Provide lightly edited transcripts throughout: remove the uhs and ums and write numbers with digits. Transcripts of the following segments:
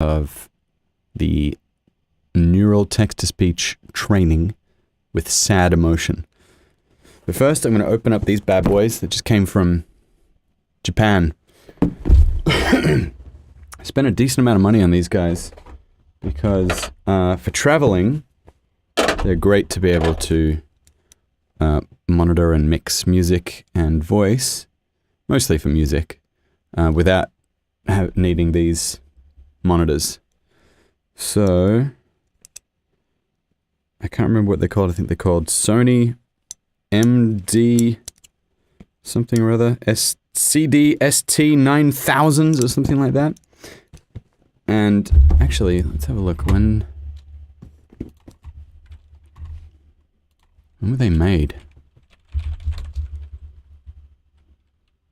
of the Neural Text-to-Speech training with sad emotion. But first, I'm going to open up these bad boys that just came from Japan. I spent a decent amount of money on these guys because for traveling, they're great to be able to monitor and mix music and voice, mostly for music, without needing these monitors. So, I can't remember what they're called. I think they're called Sony MD something or other, CDST 9000s or something like that. And actually, let's have a look. When were they made?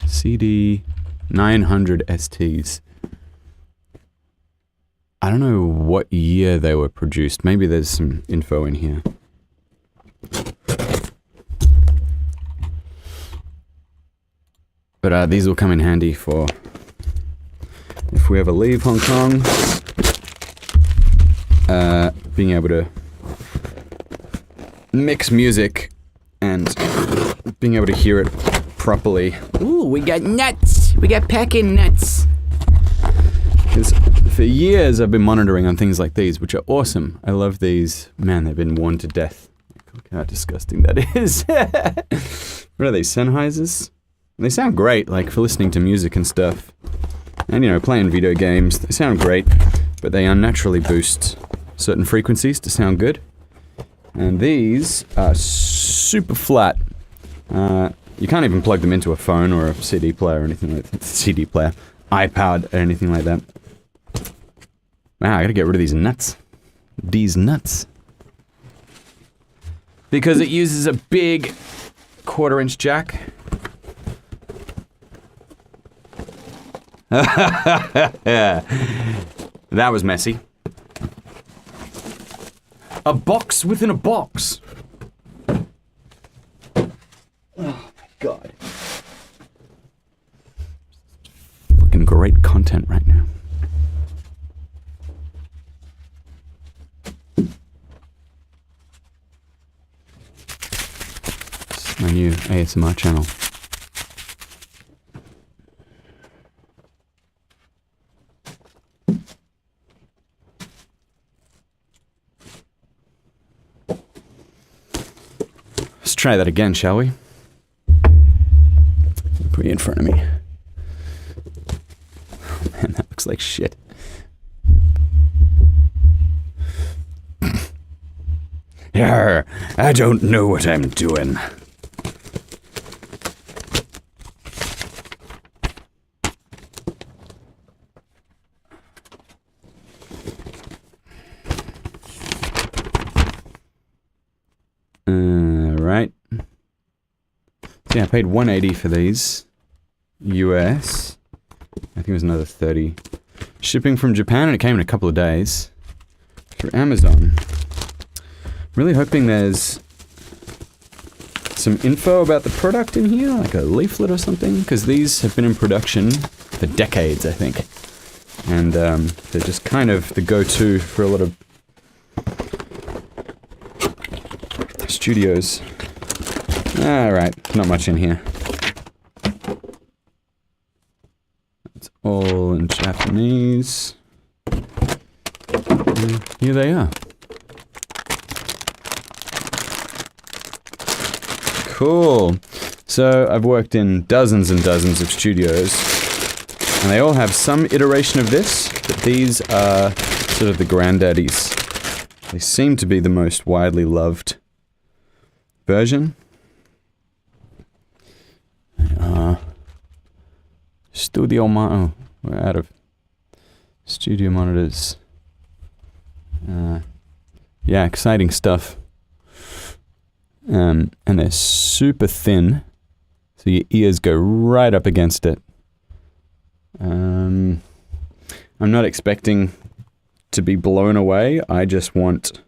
CD 900 STs. I don't know what year they were produced. Maybe there's some info in here. But these will come in handy for if we ever leave Hong Kong, being able to mix music and being able to hear it properly. Ooh, we got nuts! We got packing nuts! Because for years I've been monitoring on things like these, which are awesome. I love these. Man, they've been worn to death. Look how disgusting that is. What are they, Sennheisers? They sound great, like for listening to music and stuff. And, you know, playing video games. They sound great, but they unnaturally boost certain frequencies to sound good. And these are super flat. You can't even plug them into a phone or a CD player or anything like that. CD player, iPod, or anything like that. Wow, I gotta get rid of these nuts. These nuts. Because it uses a big 1/4-inch jack. That was messy. A box within a box. Oh my god. Fucking great content right now. This is my new ASMR channel. Let's try that again, shall we? Put you in front of me. Oh man, that looks like shit. Yarr, I don't know what I'm doing. Right. So yeah, I paid $180 for these. US. I think it was another $30. Shipping from Japan, and it came in a couple of days. Through Amazon. Really hoping there's some info about the product in here, like a leaflet or something, because these have been in production for decades, I think. And they're just kind of the go-to for a lot of studios. Alright, not much in here. It's all in Japanese. And here they are. Cool. So, I've worked in dozens and dozens of studios, and they all have some iteration of this, but these are sort of the granddaddies. They seem to be the most widely loved version. Studio we're out of studio monitors. Yeah, exciting stuff. And they're super thin, so your ears go right up against it. I'm not expecting to be blown away. I just want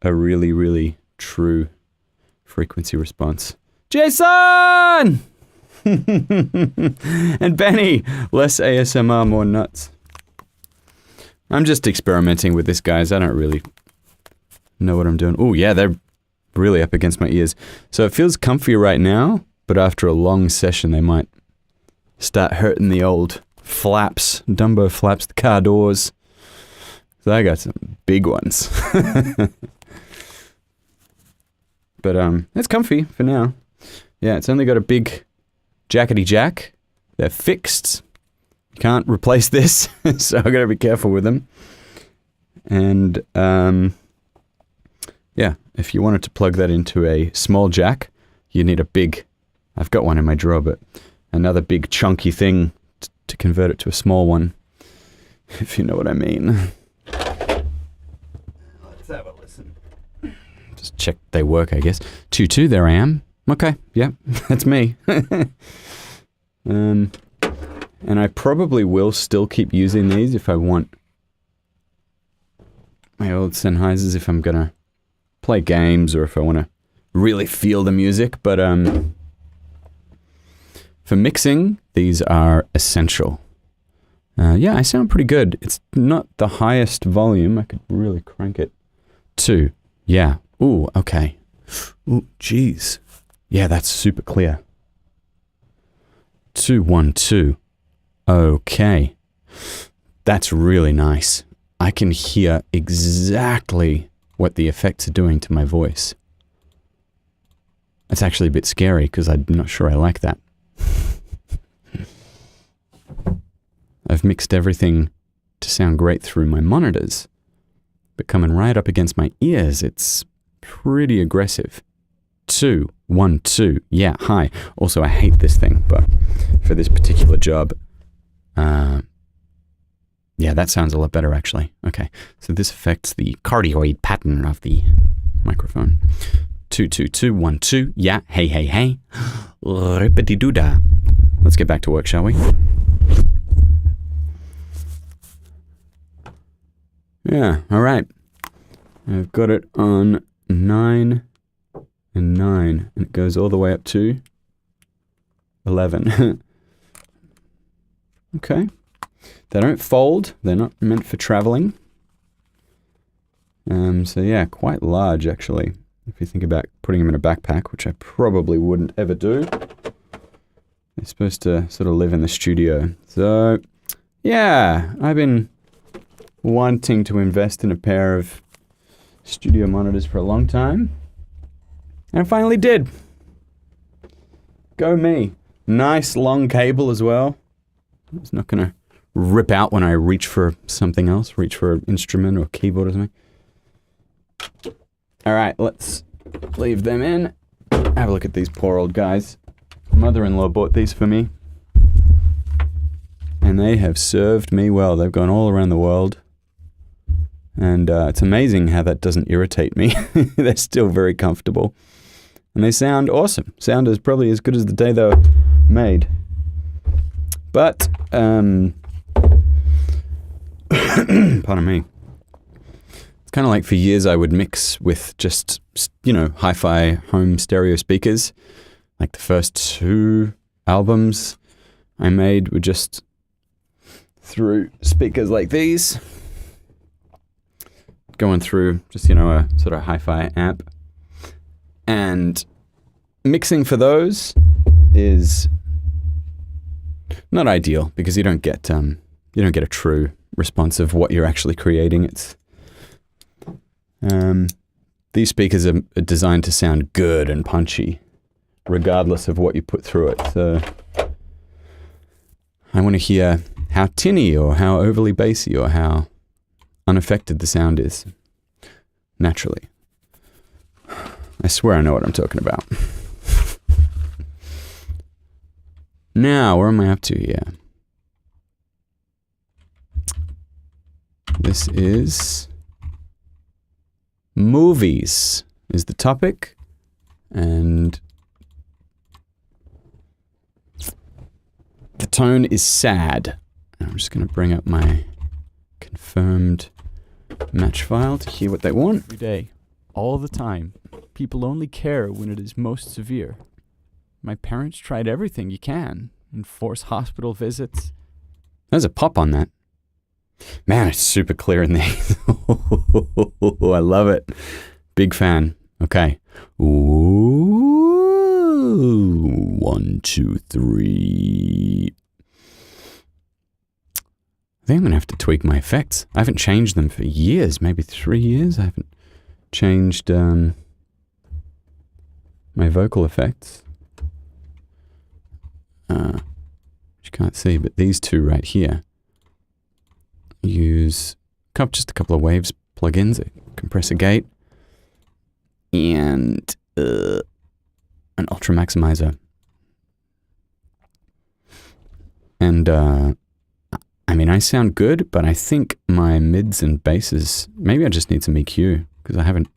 a really, really true frequency response. Jason! And Benny! Less ASMR, more nuts. I'm just experimenting with this, guys. I don't really know what I'm doing. Oh, yeah, they're really up against my ears. So it feels comfy right now, but after a long session, they might start hurting the old flaps, Dumbo flaps, the car doors. So I got some big ones. But it's comfy for now. Yeah, it's only got a big jackety jack. They're fixed. You can't replace this, so I gotta be careful with them. And yeah, if you wanted to plug that into a small jack, you need a big, I've got one in my drawer, but another big chunky thing to convert it to a small one, if you know what I mean. Let's have a listen. Just check they work, I guess. 2-2, there I am. Okay, yeah, that's me. And I probably will still keep using these if I want my old Sennheisers, if I'm gonna play games or if I want to really feel the music. But for mixing, these are essential. Yeah, I sound pretty good. It's not the highest volume. I could really crank it. 2. Yeah. Ooh, okay. Ooh, jeez. Yeah, that's super clear. 2, 1, 2. Okay. That's really nice. I can hear exactly what the effects are doing to my voice. That's actually a bit scary because I'm not sure I like that. I've mixed everything to sound great through my monitors, but coming right up against my ears, it's pretty aggressive. 2, 1, 2. Yeah, high. Also, I hate this thing, but for this particular job, yeah, that sounds a lot better, actually. Okay, so this affects the cardioid pattern of the microphone. 2, 2, 2, 1, 2. Yeah, hey, hey, hey. Ripety-doo-dah. Let's get back to work, shall we? Yeah, all right. I've got it on 9 and 9, and it goes all the way up to 11. Okay. They don't fold. They're not meant for traveling. So yeah, quite large actually. If you think about putting them in a backpack, which I probably wouldn't ever do. They're supposed to sort of live in the studio. So yeah, I've been wanting to invest in a pair of studio monitors for a long time. And I finally did. Go me. Nice long cable as well. It's not going to rip out when I reach for something else, reach for an instrument or keyboard or something. All right, let's leave them in. Have a look at these poor old guys. Mother-in-law bought these for me. And they have served me well. They've gone all around the world. And it's amazing how that doesn't irritate me. They're still very comfortable. And they sound awesome. Sound is probably as good as the day they were made. But, pardon me. It's kind of like for years I would mix with just, you know, hi-fi home stereo speakers. Like the first 2 albums I made were just through speakers like these. Going through just, you know, a sort of hi-fi amp. And mixing for those is not ideal because you don't get a true response of what you're actually creating. It's these speakers are designed to sound good and punchy, regardless of what you put through it. So I want to hear how tinny or how overly bassy or how unaffected the sound is naturally. I swear I know what I'm talking about. Now, where am I up to here? This is movies is the topic, and the tone is sad. I'm just going to bring up my confirmed match file to hear what they want. Every day, all the time, people only care when it is most severe. My parents tried everything you can, enforce hospital visits. There's a pop on that. Man, it's super clear in these. I love it. Big fan. Okay. Ooh. 1, 2, 3. I think I'm going to have to tweak my effects. I haven't changed them for years, maybe 3 years. I haven't changed my vocal effects. You can't see, but these two right here use just a couple of waves plugins, a compressor gate, and an ultra maximizer. And I mean, I sound good, but I think my mids and basses, maybe I just need some EQ, because I haven't,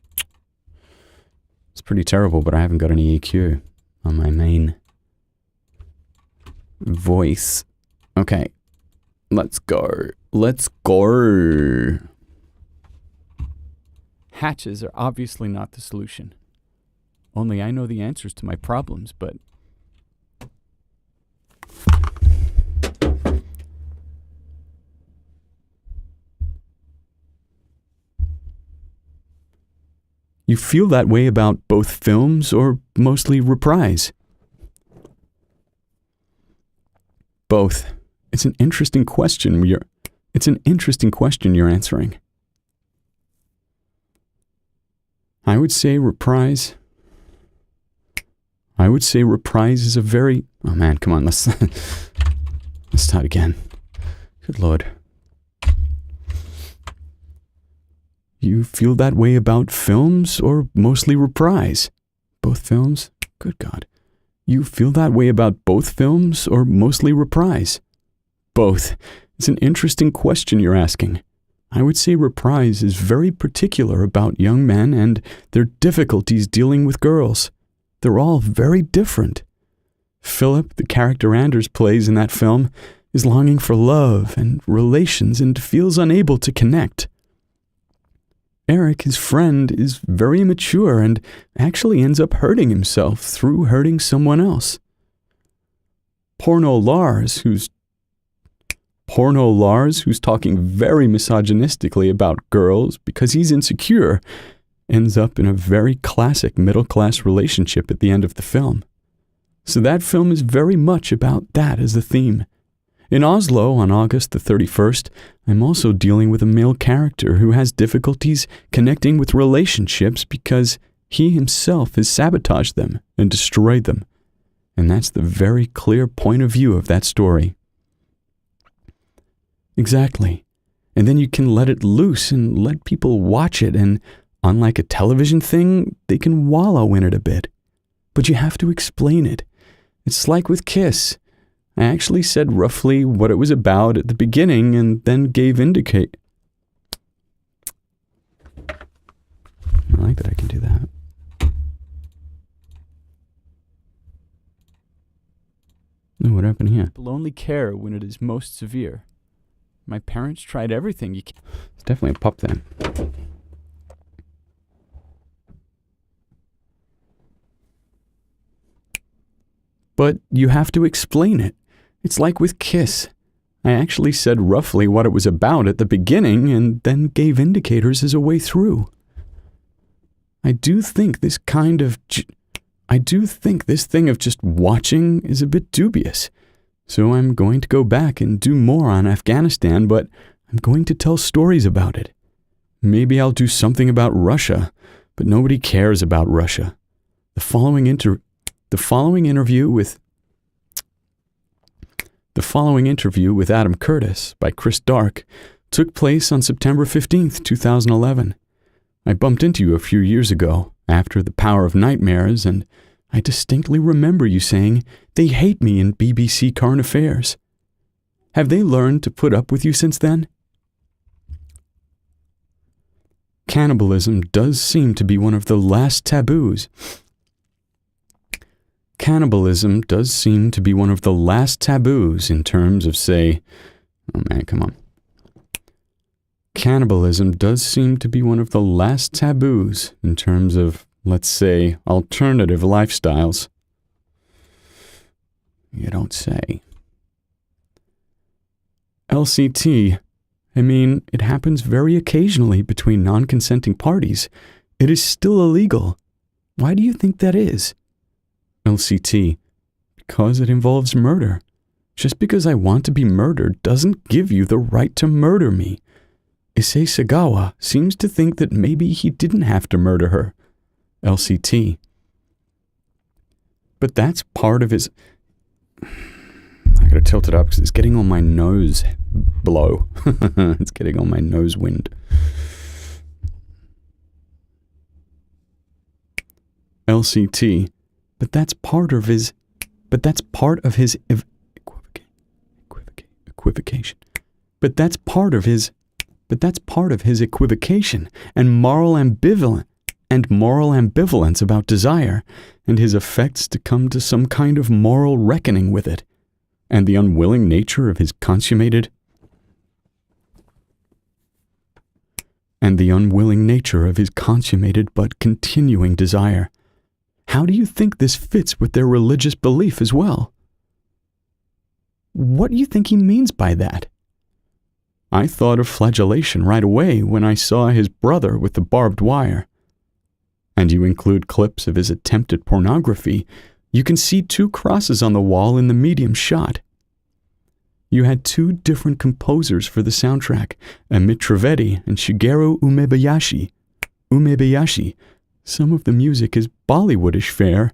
it's pretty terrible, but I haven't got any EQ on my main voice. Okay, let's go. Let's go. Hatches are obviously not the solution. Only I know the answers to my problems, but you feel that way about both films or mostly Reprise? Both. It's an interesting question you're answering. I would say Reprise is a very... Oh man, come on, let's start again. Good Lord. You feel that way about films or mostly Reprise? Both films? Good God. You feel that way about both films or mostly Reprise? Both. It's an interesting question you're asking. I would say Reprise is very particular about young men and their difficulties dealing with girls. They're all very different. Philip, the character Anders plays in that film, is longing for love and relations and feels unable to connect. Eric, his friend, is very immature and actually ends up hurting himself through hurting someone else. Porno Lars, who's talking very misogynistically about girls because he's insecure, ends up in a very classic middle-class relationship at the end of the film. So that film is very much about that as the theme. In Oslo, on August the 31st, I'm also dealing with a male character who has difficulties connecting with relationships because he himself has sabotaged them and destroyed them. And that's the very clear point of view of that story. Exactly. And then you can let it loose and let people watch it, and unlike a television thing, they can wallow in it a bit. But you have to explain it. It's like with Kiss. I actually said roughly what it was about at the beginning and then gave indicate. I like that I can do that. Oh, what happened here? people only care when it is most severe. My parents tried everything you can. It's definitely a pop then. But you have to explain it. It's like with Kiss. I actually said roughly what it was about at the beginning and then gave indicators as a way through. I do think this thing of just watching is a bit dubious. So I'm going to go back and do more on Afghanistan, but I'm going to tell stories about it. Maybe I'll do something about Russia, but nobody cares about Russia. The following interview with Adam Curtis by Chris Dark took place on September 15th, 2011. I bumped into you a few years ago after The Power of Nightmares, and I distinctly remember you saying they hate me in BBC Current Affairs. Have they learned to put up with you since then? Cannibalism does seem to be one of the last taboos. Cannibalism does seem to be one of the last taboos in terms of, say... Oh man, come on. Cannibalism does seem to be one of the last taboos in terms of, let's say, alternative lifestyles. You don't say. LCT, I mean, it happens very occasionally between non-consenting parties. It is still illegal. Why do you think that is? LCT. Because it involves murder. Just because I want to be murdered doesn't give you the right to murder me. Issei Sagawa seems to think that maybe he didn't have to murder her. LCT. But that's part of his... I gotta tilt it up because it's getting on my nose blow. It's getting on my nose wind. LCT. But that's part of his... equivocation. But that's part of his equivocation and moral ambivalence about desire, and his effects to come to some kind of moral reckoning with it, and the unwilling nature of his consummated but continuing desire. How do you think this fits with their religious belief as well? What do you think he means by that? I thought of flagellation right away when I saw his brother with the barbed wire. And you include clips of his attempted pornography, you can see 2 crosses on the wall in the medium shot. You had 2 different composers for the soundtrack, Amit Trivedi and Shigeru Umebayashi. Some of the music is Bollywoodish fare,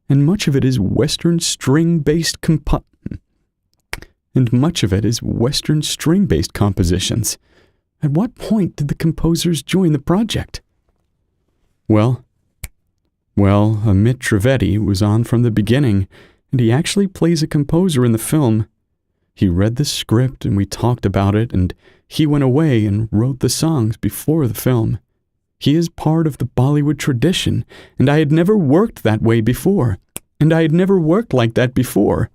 and much of it is Western string-based compositions. At what point did the composers join the project? Well, Amit Trivedi was on from the beginning, and he actually plays a composer in the film. He read the script and we talked about it, and he went away and wrote the songs before the film. He is part of the Bollywood tradition, and I had never worked that way before, and I had never worked like that before.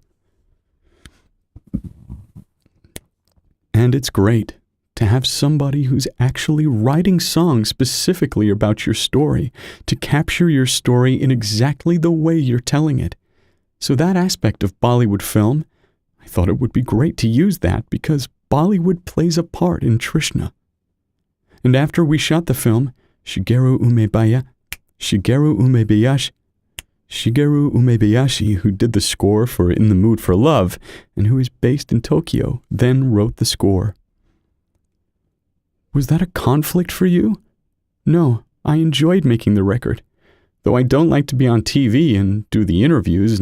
And it's great to have somebody who's actually writing songs specifically about your story, to capture your story in exactly the way you're telling it. So that aspect of Bollywood film, I thought it would be great to use that because Bollywood plays a part in Trishna. And after we shot the film, Shigeru Umebayashi, who did the score for In the Mood for Love, and who is based in Tokyo, then wrote the score. Was that a conflict for you? No, I enjoyed making the record, though I don't like to be on TV and do the interviews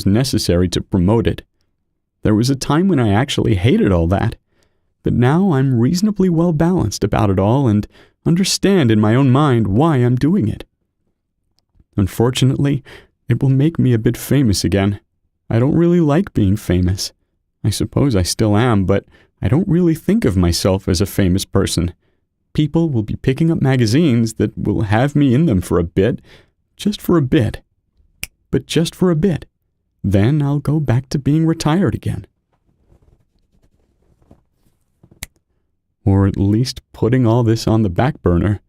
necessary to promote it. There was a time when I actually hated all that, but now I'm reasonably well balanced about it all and understand in my own mind why I'm doing it. Unfortunately, it will make me a bit famous again. I don't really like being famous. I suppose I still am, but I don't really think of myself as a famous person. People will be picking up magazines that will have me in them for a bit, just for a bit. But just for a bit. Then I'll go back to being retired again. Or at least putting all this on the back burner.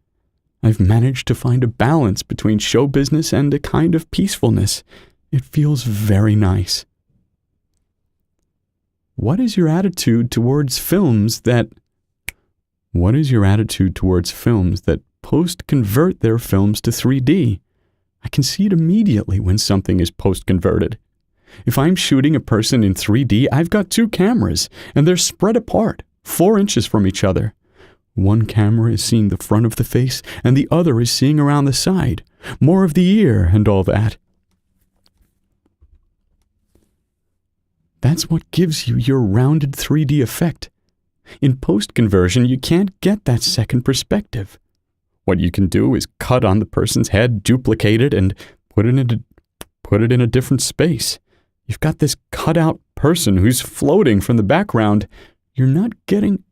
I've managed to find a balance between show business and a kind of peacefulness. It feels very nice. What is your attitude towards films that post-convert their films to 3D? I can see it immediately when something is post-converted. If I'm shooting a person in 3D, I've got 2 cameras, and they're spread apart, 4 inches from each other. One camera is seeing the front of the face, and the other is seeing around the side, more of the ear and all that. That's what gives you your rounded 3D effect. In post-conversion, you can't get that second perspective. What you can do is cut on the person's head, duplicate it, and put it in a different space. You've got this cut-out person who's floating from the background. You're not getting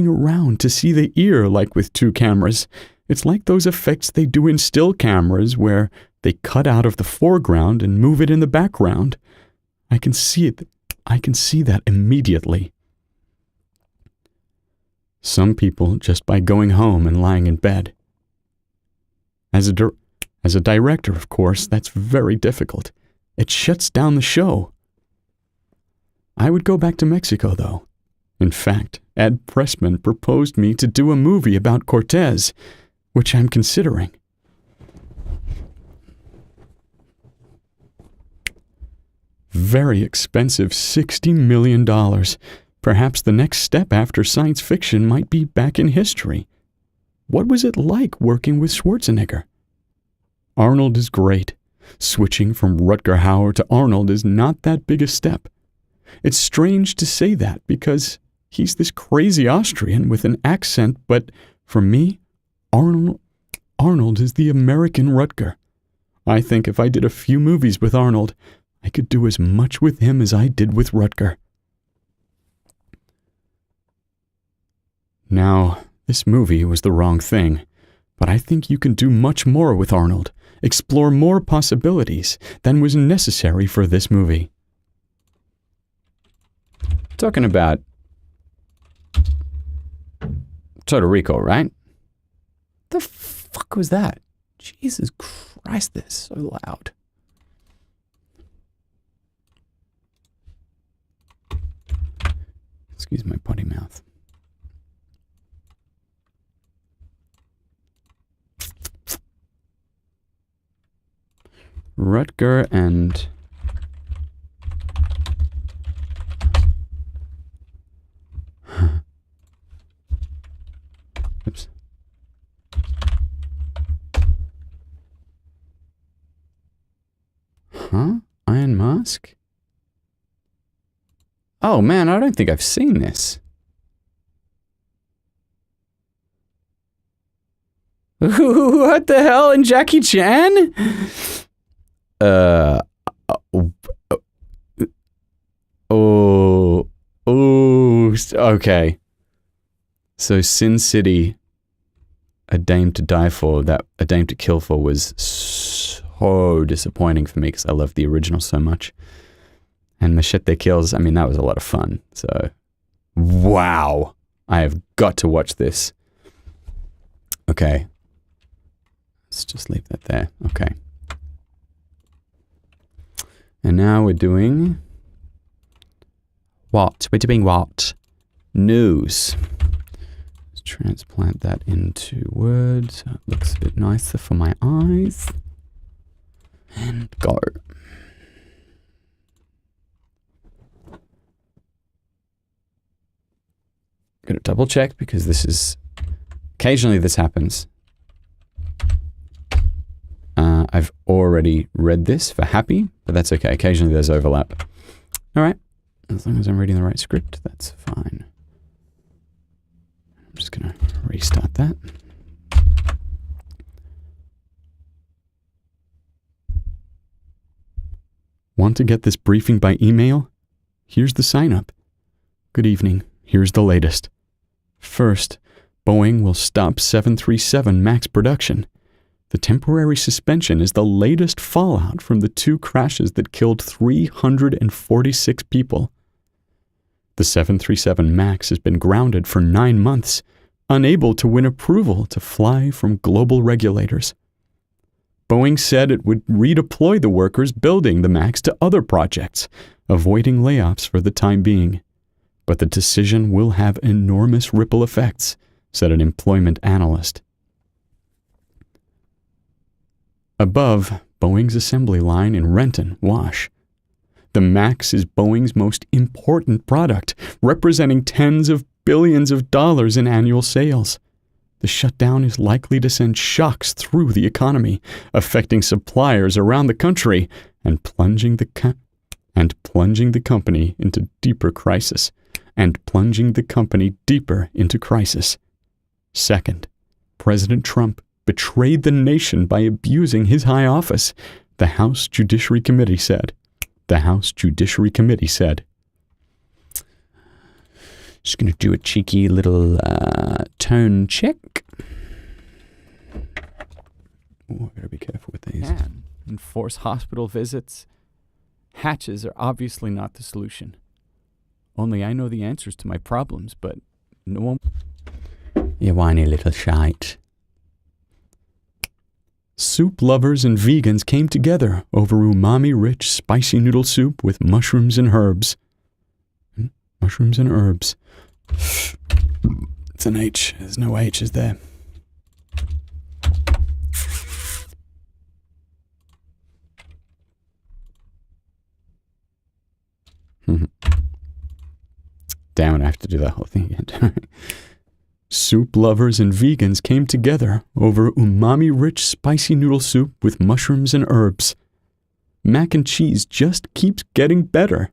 around to see the ear like with 2 cameras. It's like those effects they do in still cameras where they cut out of the foreground and move it in the background. I can see it. I can see that immediately. Some people just by going home and lying in bed. As a director, of course, that's very difficult. It shuts down the show. I would go back to Mexico, though. In fact, Ed Pressman proposed me to do a movie about Cortez, which I'm considering. Very expensive $60 million. Perhaps the next step after science fiction might be back in history. What was it like working with Schwarzenegger? Arnold is great. Switching from Rutger Hauer to Arnold is not that big a step. It's strange to say that because he's this crazy Austrian with an accent, but for me, Arnold is the American Rutger. I think if I did a few movies with Arnold, I could do as much with him as I did with Rutger. Now, this movie was the wrong thing, but I think you can do much more with Arnold, explore more possibilities than was necessary for this movie. Talking about Total Recall, right? The fuck was that? Jesus Christ, this is so loud. Excuse my potty mouth. Rutger and oops. Huh? Iron Mask? Oh man, I don't think I've seen this. What the hell? And Jackie Chan? Okay. So Sin City, A Dame to Die For, A Dame to Kill For was so disappointing for me because I love the original so much. And Machete Kills, I mean, that was a lot of fun. So, wow. I have got to watch this. Okay. Let's just leave that there. Okay. And now we're doing... What? We're doing what? News. Let's transplant that into Word so it looks a bit nicer for my eyes. And go. Gonna double check because this is... Occasionally this happens. I've already read this for Happy, but that's okay. Occasionally there's overlap. All right. As long as I'm reading the right script, that's fine. I'm just going to restart that. Want to get this briefing by email? Here's the sign-up. Good evening. Here's the latest. First, Boeing will stop 737 MAX production. The temporary suspension is the latest fallout from the 2 crashes that killed 346 people. The 737 MAX has been grounded for 9 months, unable to win approval to fly from global regulators. Boeing said it would redeploy the workers building the MAX to other projects, avoiding layoffs for the time being. But the decision will have enormous ripple effects, said an employment analyst. Above, Boeing's assembly line in Renton, Wash. The MAX is Boeing's most important product, representing tens of billions of dollars in annual sales. The shutdown is likely to send shocks through the economy, affecting suppliers around the country and plunging the company into deeper crisis. Second, President Trump betrayed the nation by abusing his high office, the House Judiciary Committee said. Just going to do a cheeky little tone check. Oh, I've got to be careful with these. Can enforce hospital visits. Hatches are obviously not the solution. Only I know the answers to my problems, but no one... You whiny little shite. Soup lovers and vegans came together over umami-rich spicy noodle soup with mushrooms and herbs. Mushrooms and herbs. It's an H. There's no H, is there? Damn it, I have to do that whole thing again. Soup lovers and vegans came together over umami-rich spicy noodle soup with mushrooms and herbs. Mac and cheese just keeps getting better.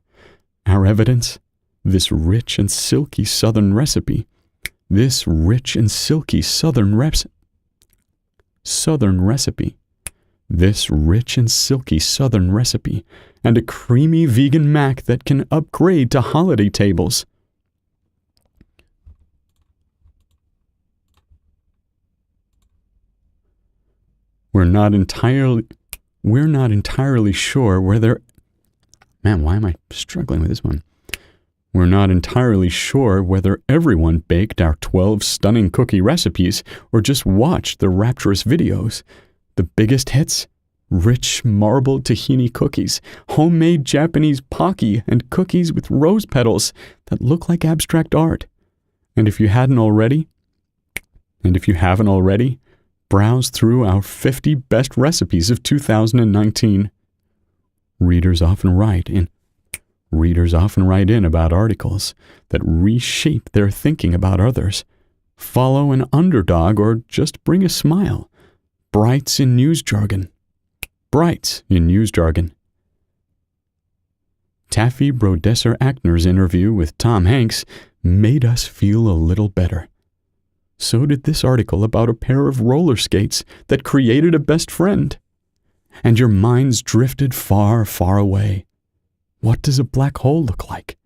Our evidence? This rich and silky southern recipe. This rich and silky southern recipe. This rich and silky southern recipe. And a creamy vegan mac that can upgrade to holiday tables. We're not entirely sure whether... Man, why am I struggling with this one? We're not entirely sure whether everyone baked our 12 stunning cookie recipes or just watched the rapturous videos. The biggest hits? Rich marbled tahini cookies, homemade Japanese pocky, and cookies with rose petals that look like abstract art. And if you haven't already, browse through our 50 best recipes of 2019. Readers often write in about articles that reshape their thinking about others, follow an underdog, or just bring a smile. Brights in news jargon. Taffy Brodesser-Ackner's interview with Tom Hanks made us feel a little better. So did this article about a pair of roller skates that created a best friend. And your minds drifted far, far away. What does a black hole look like?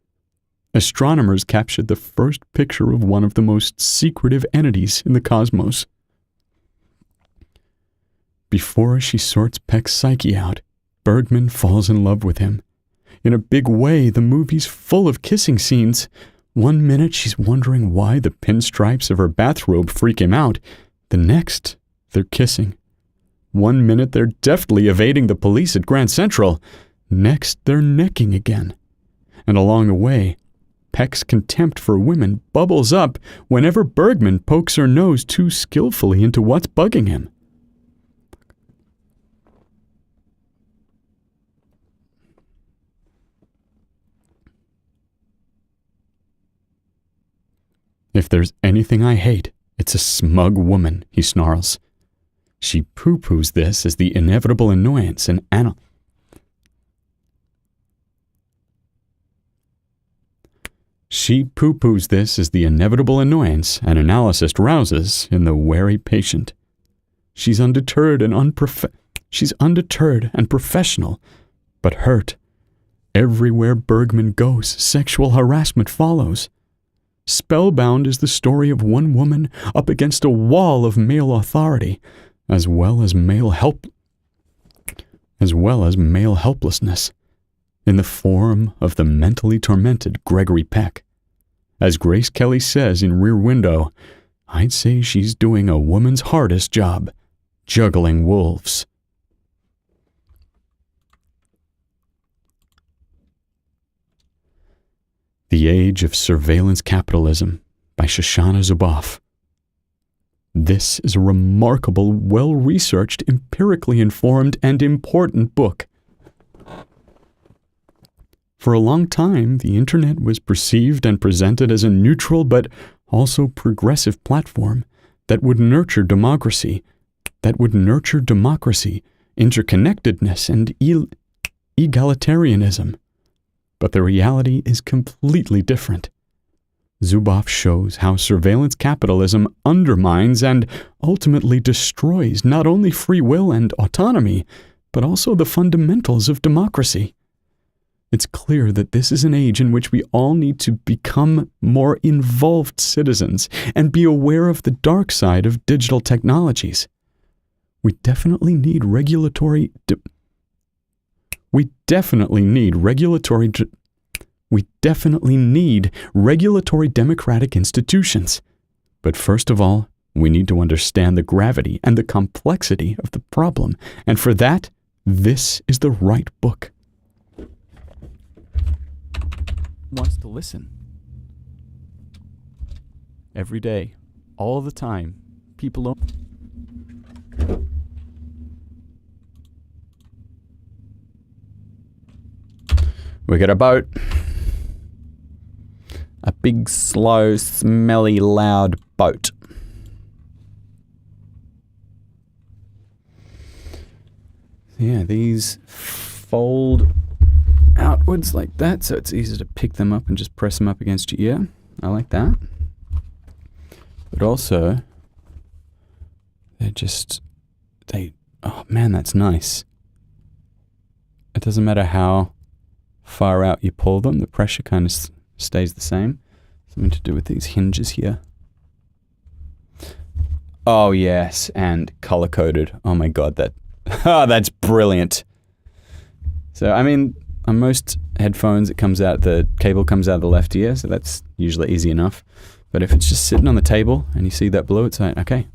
Astronomers captured the first picture of one of the most secretive entities in the cosmos. Before she sorts Peck's psyche out, Bergman falls in love with him. In a big way, the movie's full of kissing scenes. One minute she's wondering why the pinstripes of her bathrobe freak him out. The next, they're kissing. One minute they're deftly evading the police at Grand Central. Next, they're necking again. And along the way, Peck's contempt for women bubbles up whenever Bergman pokes her nose too skillfully into what's bugging him. If there's anything I hate, it's a smug woman, he snarls. She pooh-poohs this as the inevitable annoyance an analyst rouses in the wary patient. She's undeterred and professional, but hurt. Everywhere Bergman goes, sexual harassment follows. Spellbound is the story of one woman up against a wall of male authority, as well as male helplessness, in the form of the mentally tormented Gregory Peck. As Grace Kelly says in Rear Window, I'd say she's doing a woman's hardest job, juggling wolves. The Age of Surveillance Capitalism by Shoshana Zuboff. This is a remarkable, well-researched, empirically informed, and important book. For a long time, the internet was perceived and presented as a neutral but also progressive platform that would nurture democracy, interconnectedness, and egalitarianism. But the reality is completely different. Zuboff shows how surveillance capitalism undermines and ultimately destroys not only free will and autonomy, but also the fundamentals of democracy. It's clear that this is an age in which we all need to become more involved citizens and be aware of the dark side of digital technologies. We definitely need regulatory democratic institutions. But first of all, we need to understand the gravity and the complexity of the problem. And for that, this is the right book. Wants to listen. every day, all the time. People don't... We got a boat. A big, slow, smelly, loud boat. Yeah, these fold outwards like that, so it's easy to pick them up and just press them up against your ear. I like that. But also, oh man, that's nice. It doesn't matter how far out you pull them, the pressure kind of stays the same. Something to do with these hinges here. Oh yes, and color-coded. Oh my god, that's brilliant. So, I mean, on most headphones, the cable comes out of the left ear, so that's usually easy enough. But if it's just sitting on the table and you see that blue, it's like, okay,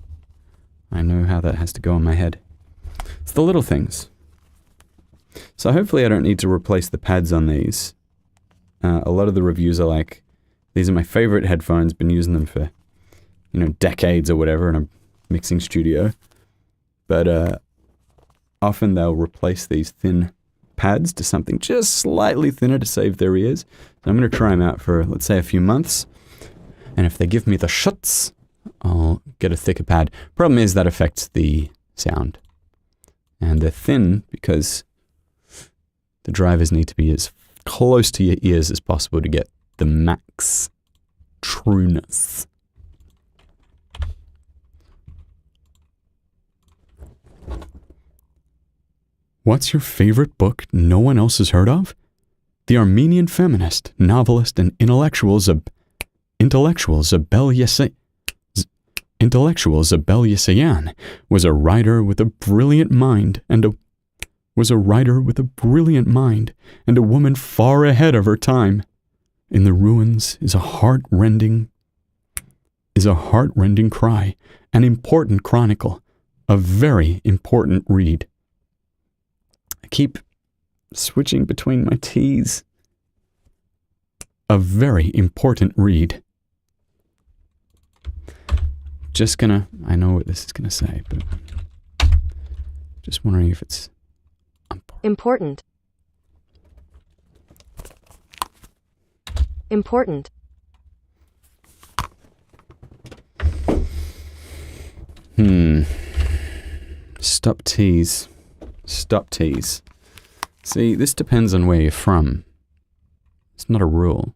I know how that has to go in my head. It's the little things. So hopefully I don't need to replace the pads on these. A lot of the reviews are like, these are my favorite headphones, been using them for, decades or whatever in a mixing studio. But often they'll replace these thin pads to something just slightly thinner to save their ears. So I'm going to try them out for, let's say, a few months. And if they give me the shuts, I'll get a thicker pad. Problem is that affects the sound. And they're thin because the drivers need to be as close to your ears as possible to get the max trueness. What's your favorite book no one else has heard of? The Armenian feminist, novelist, and intellectual Zabel Yessayan was a writer with a brilliant mind and a woman far ahead of her time. In the Ruins is a heart-rending cry, an important chronicle, a very important read. I keep switching between my T's. A very important read. I know what this is gonna say, but just wondering if it's important. Important. Stop T's. Stop T's. See, this depends on where you're from. It's not a rule.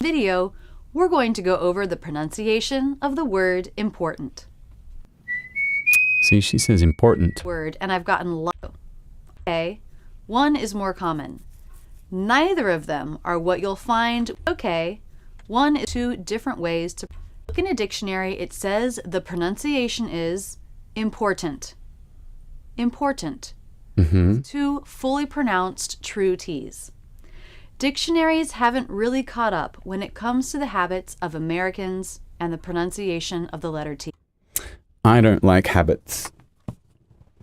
Video, we're going to go over the pronunciation of the word important. See, she says important. Word, and I've gotten low. Okay, one is more common. Neither of them are what you'll find. Okay, one is two different ways to look in a dictionary. It says the pronunciation is important. Important. Two fully pronounced true T's. Dictionaries haven't really caught up when it comes to the habits of Americans and the pronunciation of the letter T. I don't like habits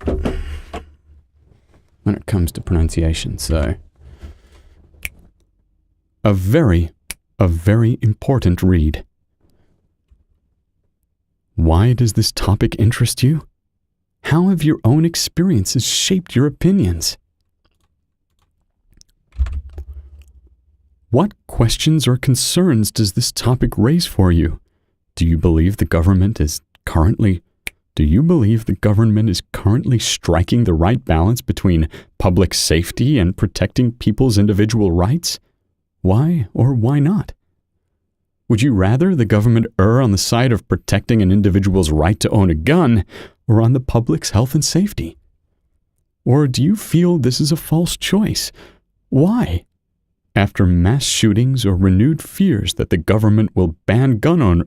when it comes to pronunciation, so a very important read. Why does this topic interest you? How have your own experiences shaped your opinions? What questions or concerns does this topic raise for you? Do you believe the government is currently striking the right balance between public safety and protecting people's individual rights? Why or why not? Would you rather the government err on the side of protecting an individual's right to own a gun or on the public's health and safety? Or do you feel this is a false choice? Why? After mass shootings or renewed fears that the government will ban gun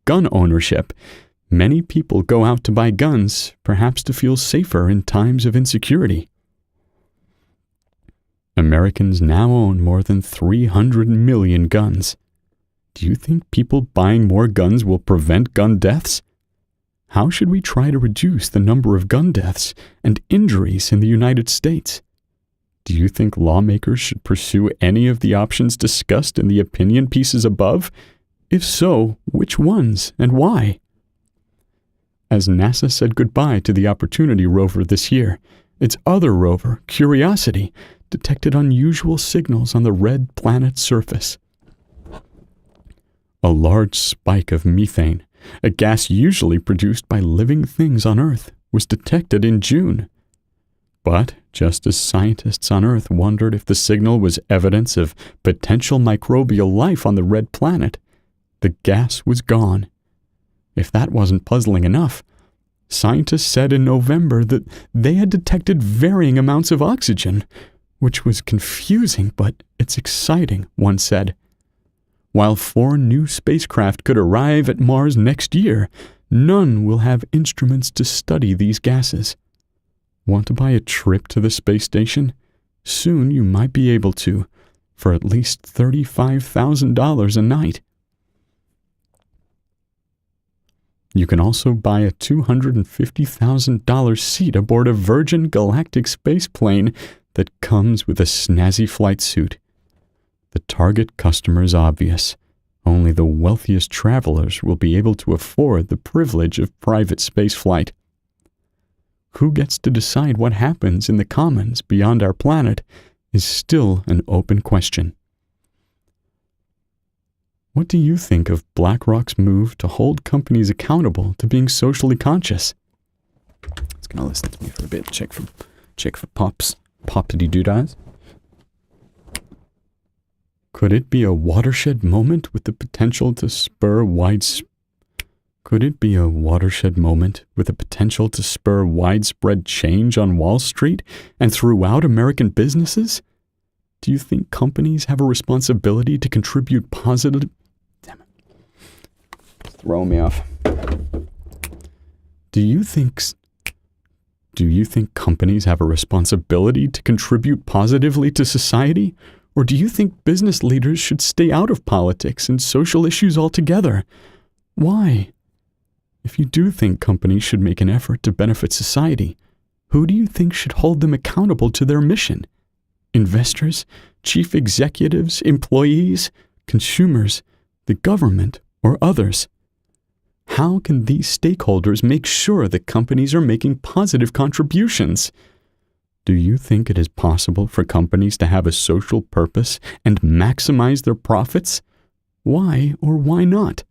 ownership, many people go out to buy guns, perhaps to feel safer in times of insecurity. Americans now own more than 300 million guns. Do you think people buying more guns will prevent gun deaths? How should we try to reduce the number of gun deaths and injuries in the United States? Do you think lawmakers should pursue any of the options discussed in the opinion pieces above, If so, which ones and why? As NASA said goodbye to the Opportunity rover this year, its other rover, Curiosity, detected unusual signals on the red planet's surface. A large spike of methane, a gas usually produced by living things on Earth, was detected in June. But just as scientists on Earth wondered if the signal was evidence of potential microbial life on the red planet, the gas was gone. If that wasn't puzzling enough, scientists said in November that they had detected varying amounts of oxygen, which was confusing, but it's exciting, one said. While 4 new spacecraft could arrive at Mars next year, none will have instruments to study these gases. Want to buy a trip to the space station? Soon you might be able to, for at least $35,000 a night. You can also buy a $250,000 seat aboard a Virgin Galactic space plane that comes with a snazzy flight suit. The target customer is obvious. Only the wealthiest travelers will be able to afford the privilege of private spaceflight. Who gets to decide what happens in the commons beyond our planet is still an open question. What do you think of BlackRock's move to hold companies accountable to being socially conscious? It's going to listen to me for a bit. Check for pops. Poppity-doo-dahs. Could it be a watershed moment with the potential to spur widespread change on Wall Street and throughout American businesses? Do you think companies have a responsibility to contribute positive... Damn it. Throw me off. Do you think companies have a responsibility to contribute positively to society? Or do you think business leaders should stay out of politics and social issues altogether? Why? If you do think companies should make an effort to benefit society, who do you think should hold them accountable to their mission? Investors, chief executives, employees, consumers, the government, or others? How can these stakeholders make sure that companies are making positive contributions? Do you think it is possible for companies to have a social purpose and maximize their profits? Why or why not?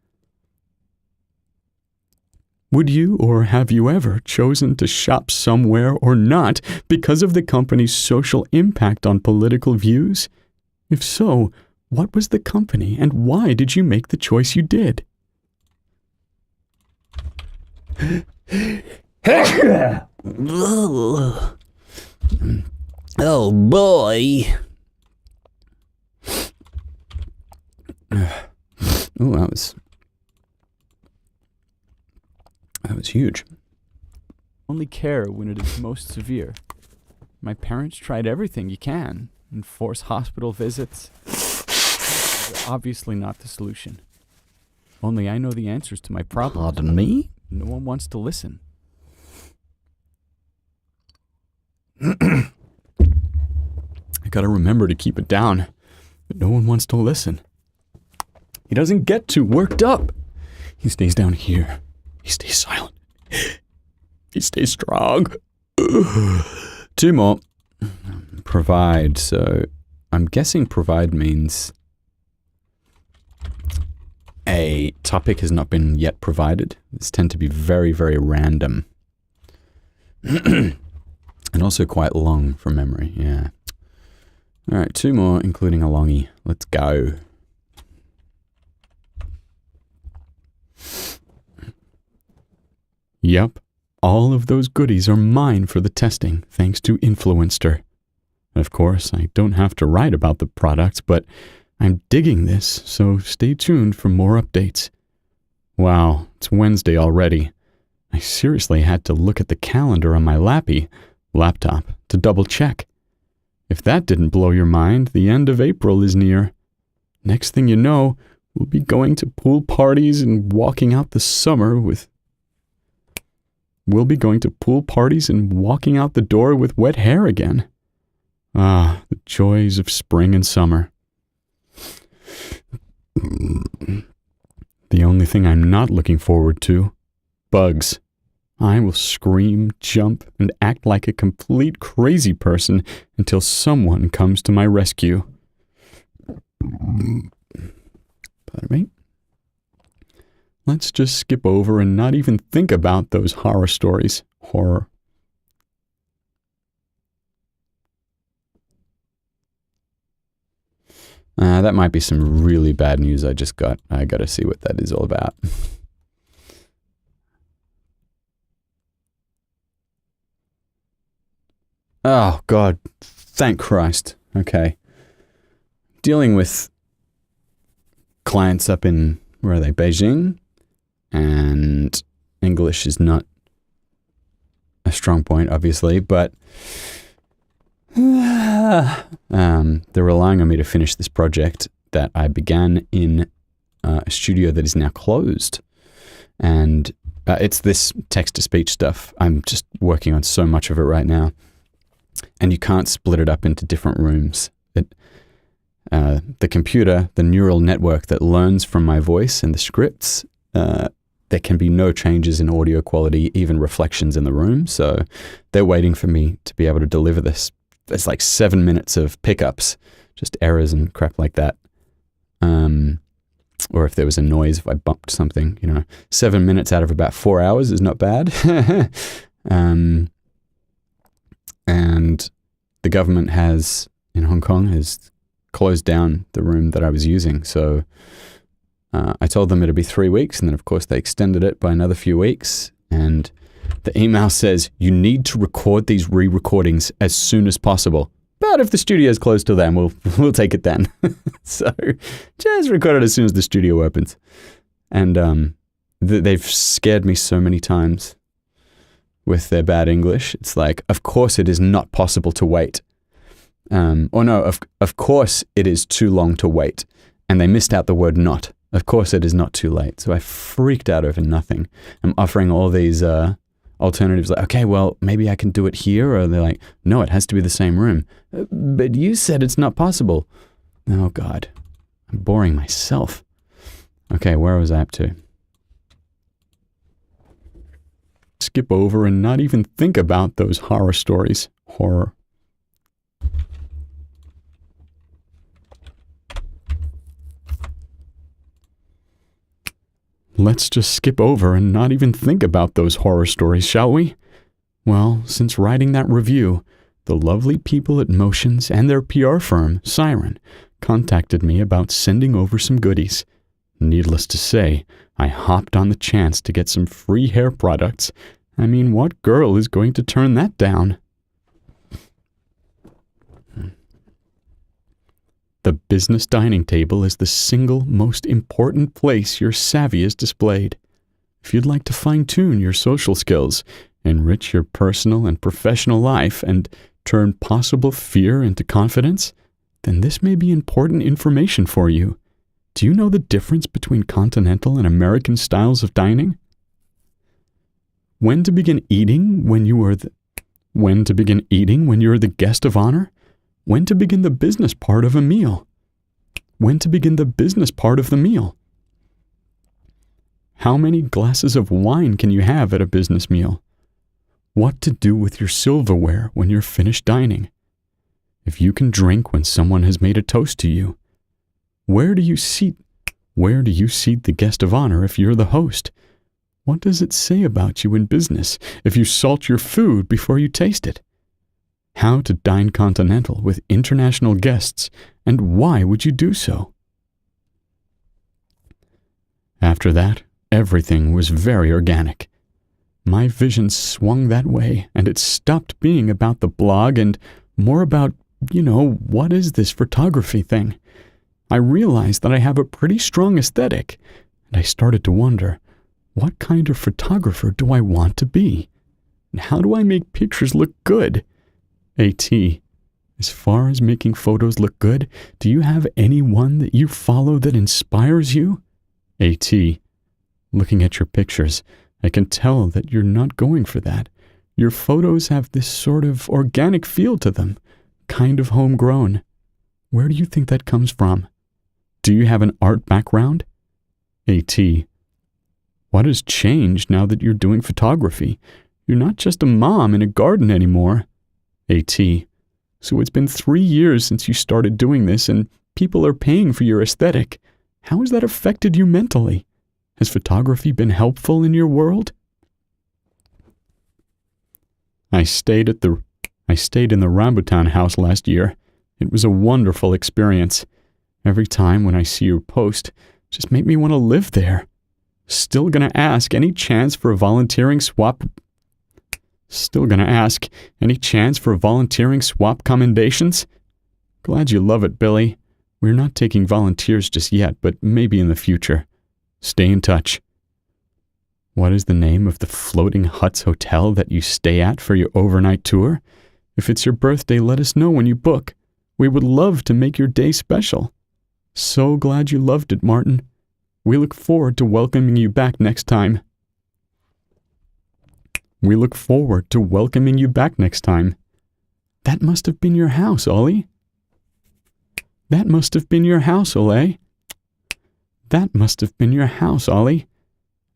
Would you or have you ever chosen to shop somewhere or not because of the company's social impact on political views? If so, what was the company and why did you make the choice you did? Oh boy. Oh, that was huge. Only care when it is most severe. My parents tried everything you can, and forced hospital visits. They're obviously not the solution. Only I know the answers to my problems. Pardon me? No one wants to listen. I gotta remember to keep it down, but no one wants to listen. He doesn't get too worked up. He stays down here. He stays silent. He stays strong. 2 more. Provide. So I'm guessing provide means a topic has not been yet provided. These tend to be very, very random. And also quite long from memory, yeah. All right, 2 more, including a longie. Let's go. Yep, all of those goodies are mine for the testing, thanks to Influencer. Of course, I don't have to write about the products, but I'm digging this, so stay tuned for more updates. Wow, it's Wednesday already. I seriously had to look at the calendar on my laptop to double check. If that didn't blow your mind, the end of April is near. Next thing you know, we'll be going to pool parties and walking out the door with wet hair again. Ah, the joys of spring and summer. The only thing I'm not looking forward to, bugs. I will scream, jump, and act like a complete crazy person until someone comes to my rescue. Pardon me. Let's just skip over and not even think about those horror stories. Horror. That might be some really bad news I just got. I gotta see what that is all about. Oh, God. Thank Christ. Okay. Dealing with clients up in, where are they, Beijing? And English is not a strong point, obviously, but they're relying on me to finish this project that I began in a studio that is now closed. And it's this text-to-speech stuff. I'm just working on so much of it right now. And you can't split it up into different rooms. The computer, the neural network that learns from my voice and the scripts, there can be no changes in audio quality, even reflections in the room. So they're waiting for me to be able to deliver this. It's like 7 minutes of pickups, just errors and crap like that. Or if there was a noise, if I bumped something, 7 minutes out of about 4 hours is not bad. And the government in Hong Kong has closed down the room that I was using. So I told them it'd be 3 weeks, and then of course they extended it by another few weeks. And the email says, you need to record these re-recordings as soon as possible. But if the studio's closed till then, we'll take it then. So just record it as soon as the studio opens. And they've scared me so many times with their bad English. It's like, of course it is not possible to wait. Of course it is too long to wait. And they missed out the word not. Of course it is not too late. So I freaked out over nothing. I'm offering all these alternatives like, okay, well, maybe I can do it here. Or they're like, no, it has to be the same room. But you said it's not possible. Oh, God. I'm boring myself. Okay, where was I up to? Skip over and not even think about those horror stories. Horror. Let's just skip over and not even think about those horror stories, shall we? Well, since writing that review, the lovely people at Motions and their PR firm, Siren, contacted me about sending over some goodies. Needless to say, I hopped on the chance to get some free hair products. I mean, what girl is going to turn that down? The business dining table is the single most important place your savvy is displayed. If you'd like to fine-tune your social skills, enrich your personal and professional life, and turn possible fear into confidence, then this may be important information for you. Do you know the difference between continental and American styles of dining? When to begin eating when you're the guest of honor? When to begin the business part of a meal? When to begin the business part of the meal? How many glasses of wine can you have at a business meal? What to do with your silverware when you're finished dining? If you can drink when someone has made a toast to you? Where do you seat the guest of honor if you're the host? What does it say about you in business if you salt your food before you taste it? How to dine continental with international guests, and why would you do so? After that, everything was very organic. My vision swung that way, and it stopped being about the blog and more about, what is this photography thing? I realized that I have a pretty strong aesthetic, and I started to wonder, what kind of photographer do I want to be? And how do I make pictures look good? AT, as far as making photos look good, do you have anyone that you follow that inspires you? AT, looking at your pictures, I can tell that you're not going for that. Your photos have this sort of organic feel to them, kind of homegrown. Where do you think that comes from? Do you have an art background? A.T. What has changed now that you're doing photography? You're not just a mom in a garden anymore. A.T. So it's been 3 years since you started doing this and people are paying for your aesthetic. How has that affected you mentally? Has photography been helpful in your world? I stayed in the Rambutan house last year. It was a wonderful experience. Every time when I see your post, just make me want to live there. Still gonna ask any chance for a volunteering swap commendations? Glad you love it, Billy. We're not taking volunteers just yet, but maybe in the future. Stay in touch. What is the name of the Floating Huts Hotel that you stay at for your overnight tour? If it's your birthday, let us know when you book. We would love to make your day special. So glad you loved it, Martin. We look forward to welcoming you back next time. That must have been your house, Ollie. That must have been your house, Ollie.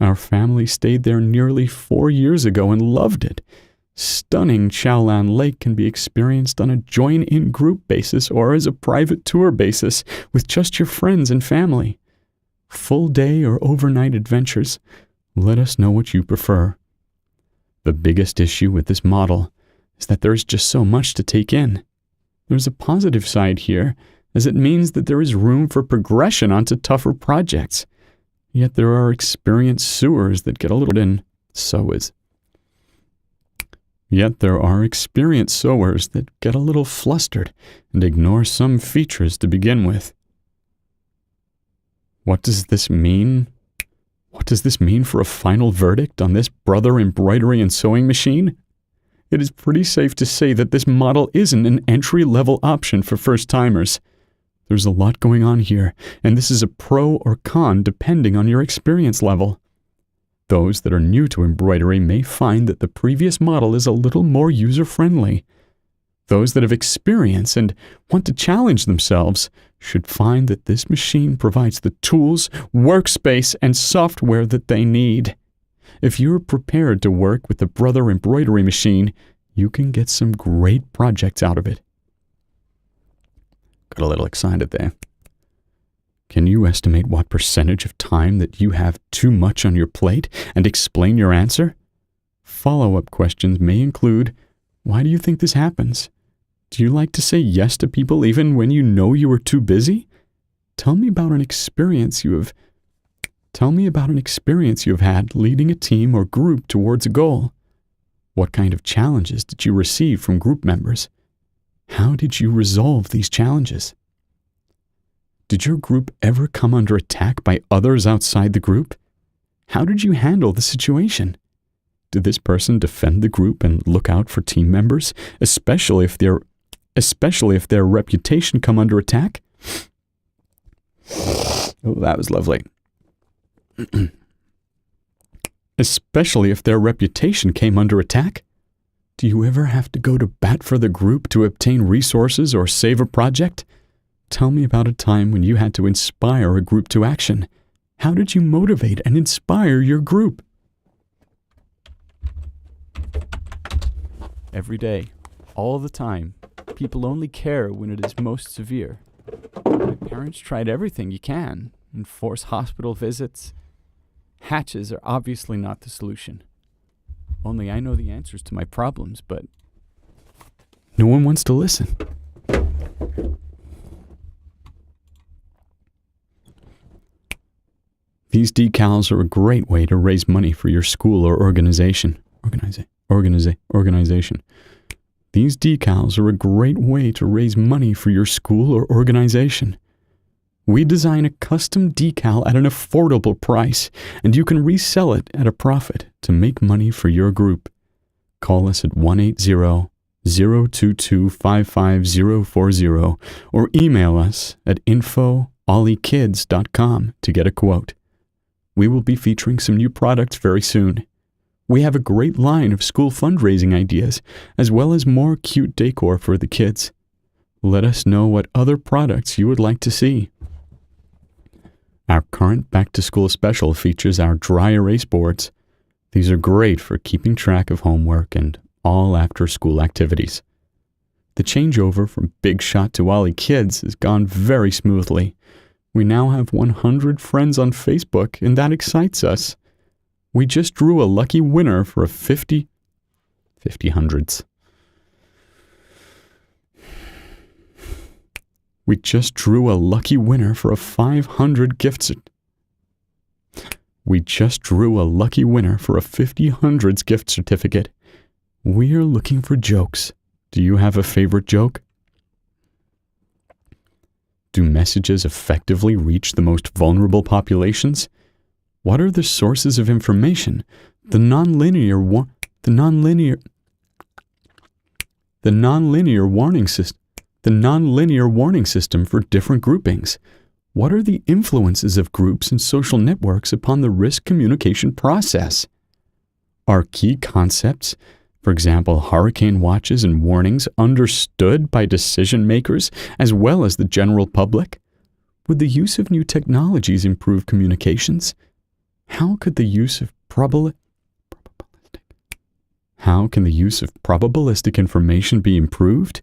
Our family stayed there nearly 4 years ago and loved it. Stunning Chowlan Lake can be experienced on a join-in group basis or as a private tour basis with just your friends and family. Full day or overnight adventures, let us know what you prefer. The biggest issue with this model is that there is just so much to take in. There's a positive side here, as it means that there is room for progression onto tougher projects. Yet there are experienced sewers that get a little flustered and ignore some features to begin with. What does this mean? What does this mean for a final verdict on this brother embroidery and sewing machine? It is pretty safe to say that this model isn't an entry-level option for first-timers. There's a lot going on here, and this is a pro or con depending on your experience level. Those that are new to embroidery may find that the previous model is a little more user-friendly. Those that have experience and want to challenge themselves should find that this machine provides the tools, workspace, and software that they need. If you're prepared to work with the Brother embroidery machine, you can get some great projects out of it. Got a little excited there. Can you estimate what percentage of time that you have too much on your plate and explain your answer? Follow-up questions may include, why do you think this happens? Do you like to say yes to people even when you know you are too busy? Tell me about an experience you have had leading a team or group towards a goal. What kind of challenges did you receive from group members? How did you resolve these challenges? Did your group ever come under attack by others outside the group? How did you handle the situation? Did this person defend the group and look out for team members, especially if their reputation come under attack? Oh, that was lovely. Especially if their reputation came under attack? Do you ever have to go to bat for the group to obtain resources or save a project? Tell me about a time when you had to inspire a group to action. How did you motivate and inspire your group? Every day, all the time, people only care when it is most severe. My parents tried everything you can, enforce hospital visits. Hatches are obviously not the solution. Only I know the answers to my problems, but no one wants to listen. These decals are a great way to raise money for your school or organization. Organization. These decals are a great way to raise money for your school or organization. We design a custom decal at an affordable price, and you can resell it at a profit to make money for your group. Call us at 1-800-022-55040 or email us at info@olliekids.com to get a quote. We will be featuring some new products very soon. We have a great line of school fundraising ideas, as well as more cute decor for the kids. Let us know what other products you would like to see. Our current back-to-school special features our dry erase boards. These are great for keeping track of homework and all after-school activities. The changeover from Big Shot to Ollie Kids has gone very smoothly. We now have 100 friends on Facebook, and that excites us. We just drew a lucky winner for a 50 hundreds. We just drew a lucky winner for a 500 gift We just drew a lucky winner for a 50 hundreds gift certificate. We are looking for jokes. Do you have a favorite joke? Do messages effectively reach the most vulnerable populations? What are the sources of information? The nonlinear warning system for different groupings. What are the influences of groups and social networks upon the risk communication process? Are key concepts, for example, hurricane watches and warnings, understood by decision makers as well as the general public? Would the use of new technologies improve communications? How can the use of probabilistic information be improved?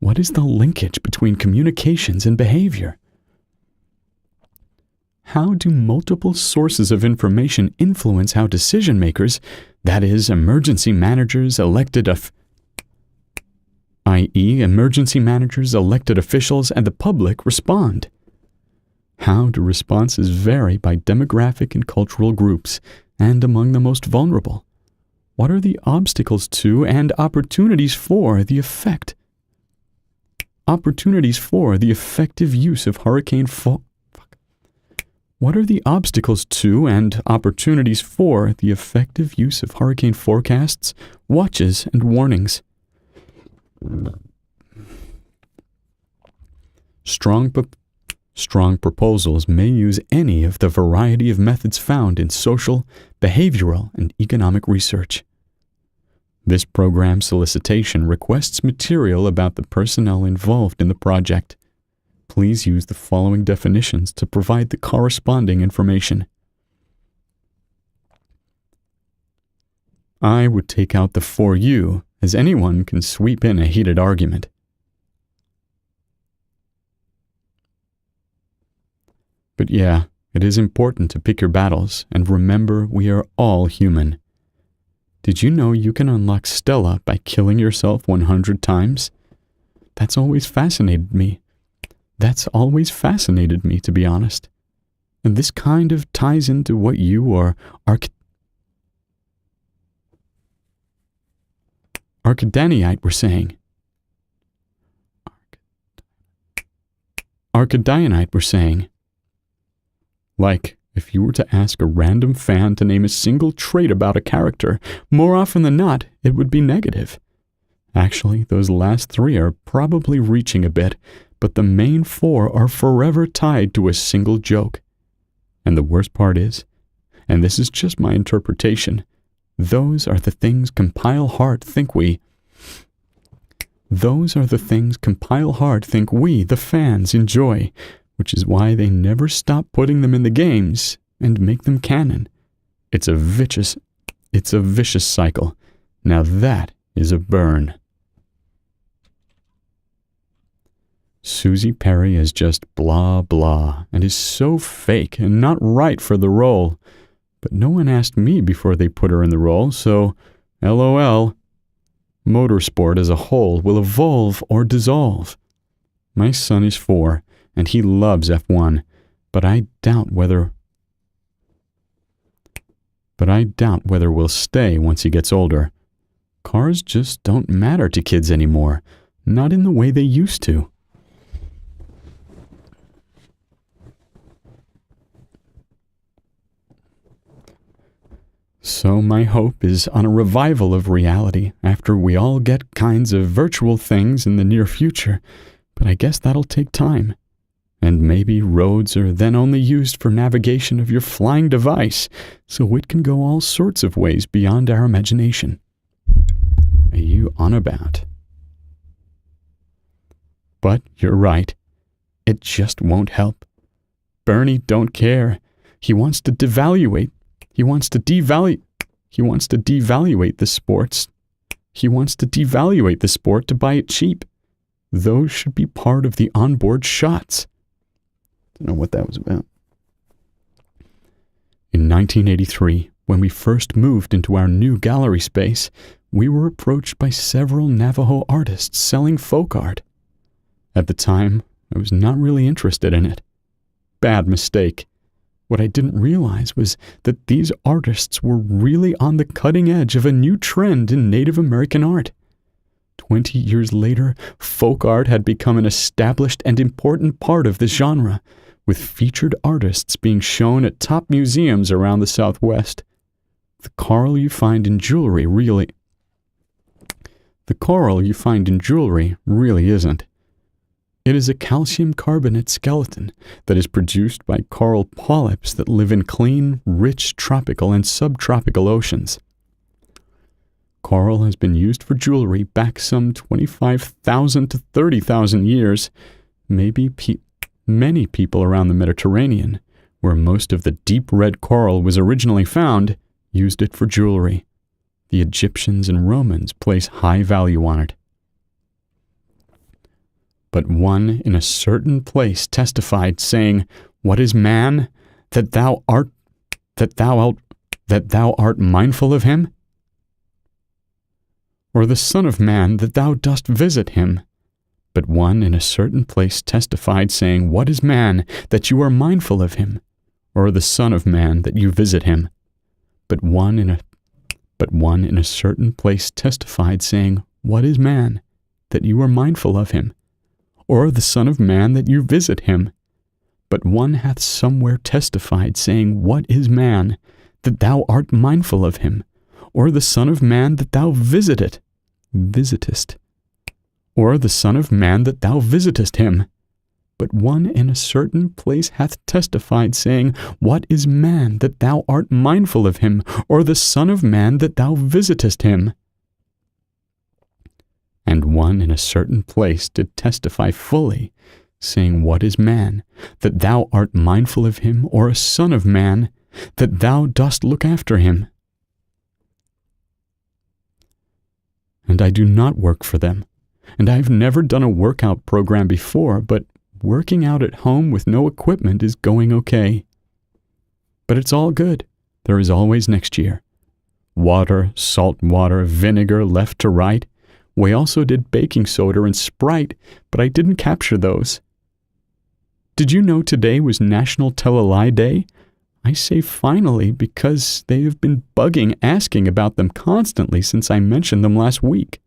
What is the linkage between communications and behavior? How do multiple sources of information influence how decision makers, that is, emergency managers, i.e., emergency managers, elected officials, and the public respond? How do responses vary by demographic and cultural groups, and among the most vulnerable? What are the obstacles to and opportunities for the effective use of What are the obstacles to and opportunities for the effective use of hurricane forecasts, watches, and warnings? Strong proposals may use any of the variety of methods found in social, behavioral, and economic research. This program solicitation requests material about the personnel involved in the project. Please use the following definitions to provide the corresponding information. I would take out the "for you," as anyone can sweep in a heated argument. But yeah, it is important to pick your battles and remember we are all human. Did you know you can unlock Stella by killing yourself 100 times? That's always fascinated me, to be honest. And this kind of ties into what you or Arcadianite were saying. Like, if you were to ask a random fan to name a single trait about a character, more often than not, it would be negative. Actually, those last three are probably reaching a bit, but the main four are forever tied to a single joke. And the worst part is, and this is just my interpretation, those are the things Compile Heart think we, the fans, enjoy, which is why they never stop putting them in the games and make them canon. It's a vicious cycle. Now that is a burn. Susie Perry is just blah blah and is so fake and not right for the role. But no one asked me before they put her in the role, so LOL. Motorsport as a whole will evolve or dissolve. My son is 4, and he loves F1, but I doubt whether we'll stay once he gets older. Cars just don't matter to kids anymore, not in the way they used to. So my hope is on a revival of reality after we all get kinds of virtual things in the near future, but I guess that'll take time. And maybe roads are then only used for navigation of your flying device, so it can go all sorts of ways beyond our imagination. What are you on about? But you're right. It just won't help. Bernie don't care. He wants to devaluate the sports. He wants to devaluate the sport to buy it cheap. Those should be part of the onboard shots. Don't know what that was about. In 1983, when we first moved into our new gallery space, we were approached by several Navajo artists selling folk art. At the time, I was not really interested in it. Bad mistake. What I didn't realize was that these artists were really on the cutting edge of a new trend in Native American art. 20 years later, folk art had become an established and important part of the genre, with featured artists being shown at top museums around the Southwest. The coral you find in jewelry really isn't. It is a calcium carbonate skeleton that is produced by coral polyps that live in clean, rich tropical and subtropical oceans. Coral has been used for jewelry back some 25,000 to 30,000 years. Many people around the Mediterranean, where most of the deep red coral was originally found, used it for jewelry. The Egyptians and Romans place high value on it. But one in a certain place testified, saying, "What is man, that thou art mindful of him? Or the Son of Man, that thou dost visit him? But one in a certain place testified, saying, What is man, that you are mindful of him? Or the Son of Man, that you visit him? But one in a certain place testified, saying, What is man, that you are mindful of him? Or the Son of Man, that you visit him? But one hath somewhere testified, saying, What is man, that thou art mindful of him? Or the Son of Man, that thou visitest? Or the Son of Man, that thou visitest him? But one in a certain place hath testified, saying, What is man, that thou art mindful of him? Or the Son of Man, that thou visitest him? And one in a certain place did testify fully, saying, What is man, that thou art mindful of him? Or a son of man, that thou dost look after him? And I do not work for them, and I've never done a workout program before, but working out at home with no equipment is going okay. But it's all good. There is always next year. Water, salt water, vinegar left to right. We also did baking soda and Sprite, but I didn't capture those. Did you know today was National Tell a Lie Day? I say finally because they have been asking about them constantly since I mentioned them last week.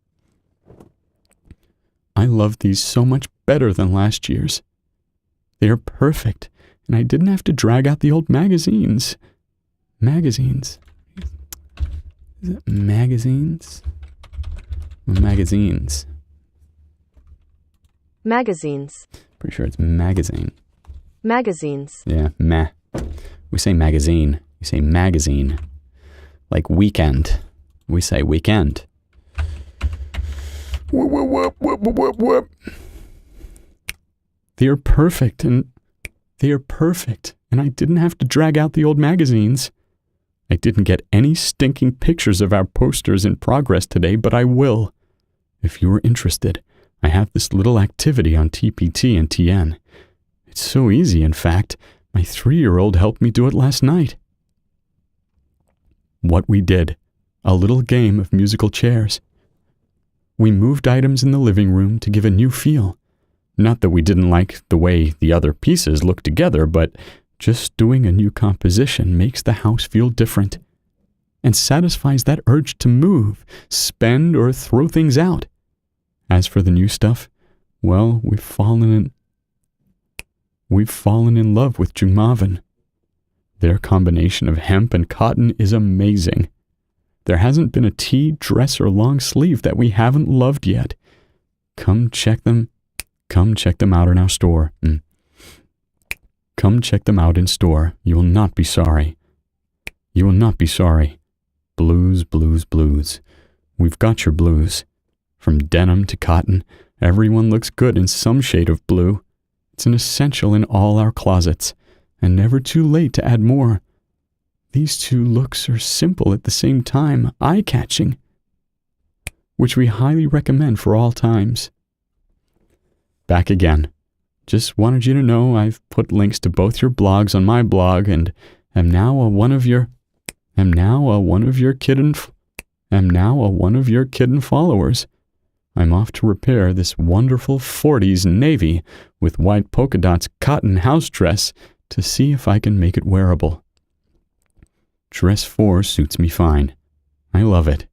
I love these so much better than last year's. They are perfect, and I didn't have to drag out the old magazines. Magazines? Is it magazines? Magazines. Magazines. Pretty sure it's magazine. Magazines. Yeah, We say magazine. You say magazine. Like weekend. We say weekend. Whoop, whoop, whoop, whoop, whoop, whoop. They are perfect, and I didn't have to drag out the old magazines. I didn't get any stinking pictures of our posters in progress today, but I will. If you are interested, I have this little activity on TPT and TN. It's so easy, in fact. My 3-year-old helped me do it last night. What we did, a little game of musical chairs. We moved items in the living room to give a new feel. Not that we didn't like the way the other pieces looked together, but just doing a new composition makes the house feel different and satisfies that urge to move, spend, or throw things out. As for the new stuff, well, we've fallen in love with Jungmaven. Their combination of hemp and cotton is amazing. There hasn't been a tee, dress, or long sleeve that we haven't loved yet. Come check them out in our store. Come check them out in store. You will not be sorry. You will not be sorry. Blues, blues, blues. We've got your blues. From denim to cotton, everyone looks good in some shade of blue. It's an essential in all our closets, and never too late to add more. These two looks are simple at the same time, eye-catching, which we highly recommend for all times. Back again. Just wanted you to know I've put links to both your blogs on my blog and am now a one of your kitten followers. I'm off to repair this wonderful 40s navy with white polka dots cotton house dress to see if I can make it wearable. Dress 4 suits me fine. I love it.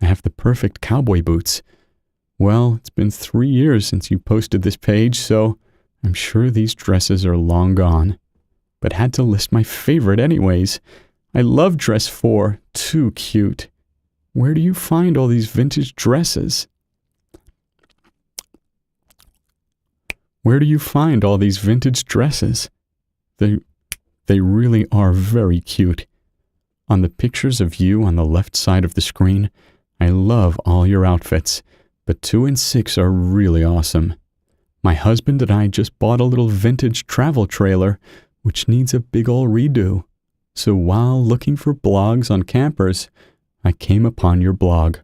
I have the perfect cowboy boots. Well, it's been 3 years since you posted this page, so I'm sure these dresses are long gone. But had to list my favorite anyways. I love dress 4. Too cute. Where do you find all these vintage dresses? Where do you find all these vintage dresses? They really are very cute. On the pictures of you on the left side of the screen, I love all your outfits, but 2 and 6 are really awesome. My husband and I just bought a little vintage travel trailer, which needs a big ol' redo. So while looking for blogs on campers, I came upon your blog.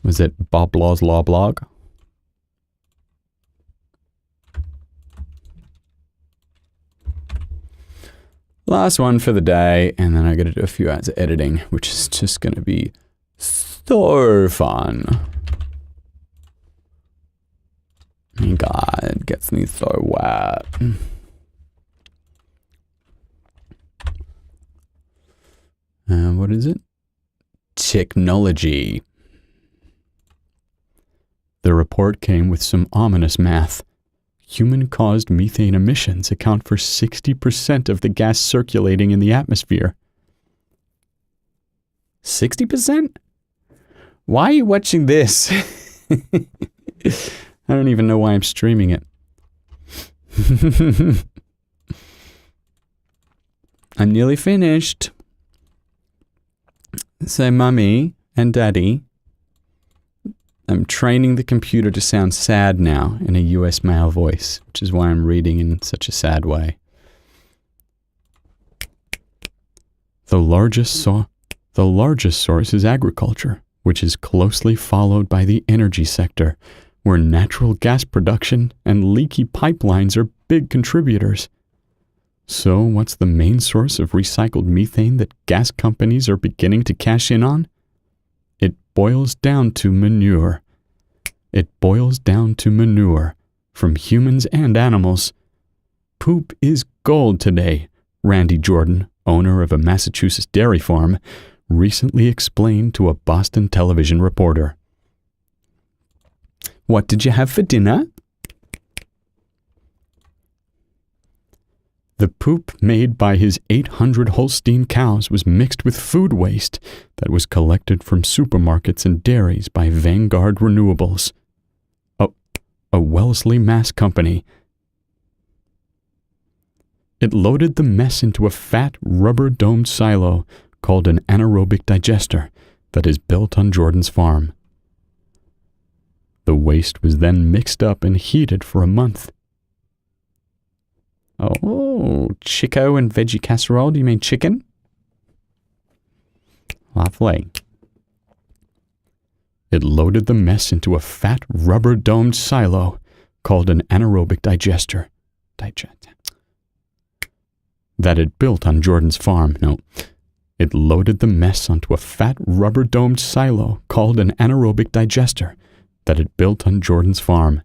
Was it Bob Law's Law blog? Last one for the day, and then I gotta do a few hours of editing, which is just gonna be so fun. My God, it gets me so wet. What is it? Technology. The report came with some ominous math. Human-caused methane emissions account for 60% of the gas circulating in the atmosphere. 60%? Why are you watching this? I don't even know why I'm streaming it. I'm nearly finished. So, Mummy and Daddy, I'm training the computer to sound sad now in a US male voice, which is why I'm reading in such a sad way. The largest source is agriculture, which is closely followed by the energy sector, where natural gas production and leaky pipelines are big contributors. So, what's the main source of recycled methane that gas companies are beginning to cash in on? It boils down to manure. It boils down to manure, from humans and animals. Poop is gold today, Randy Jordan, owner of a Massachusetts dairy farm, recently explained to a Boston television reporter. What did you have for dinner? The poop made by his 800 Holstein cows was mixed with food waste that was collected from supermarkets and dairies by Vanguard Renewables, a Wellesley, Mass. company. It loaded the mess into a fat, rubber-domed silo called an anaerobic digester that is built on Jordan's farm. The waste was then mixed up and heated for a month. Oh, Chico and veggie casserole. Do you mean chicken? Lovely. It loaded the mess into a fat, rubber-domed silo called an anaerobic digester. That it built on Jordan's farm. No. It loaded the mess onto a fat, rubber-domed silo called an anaerobic digester that it built on Jordan's farm.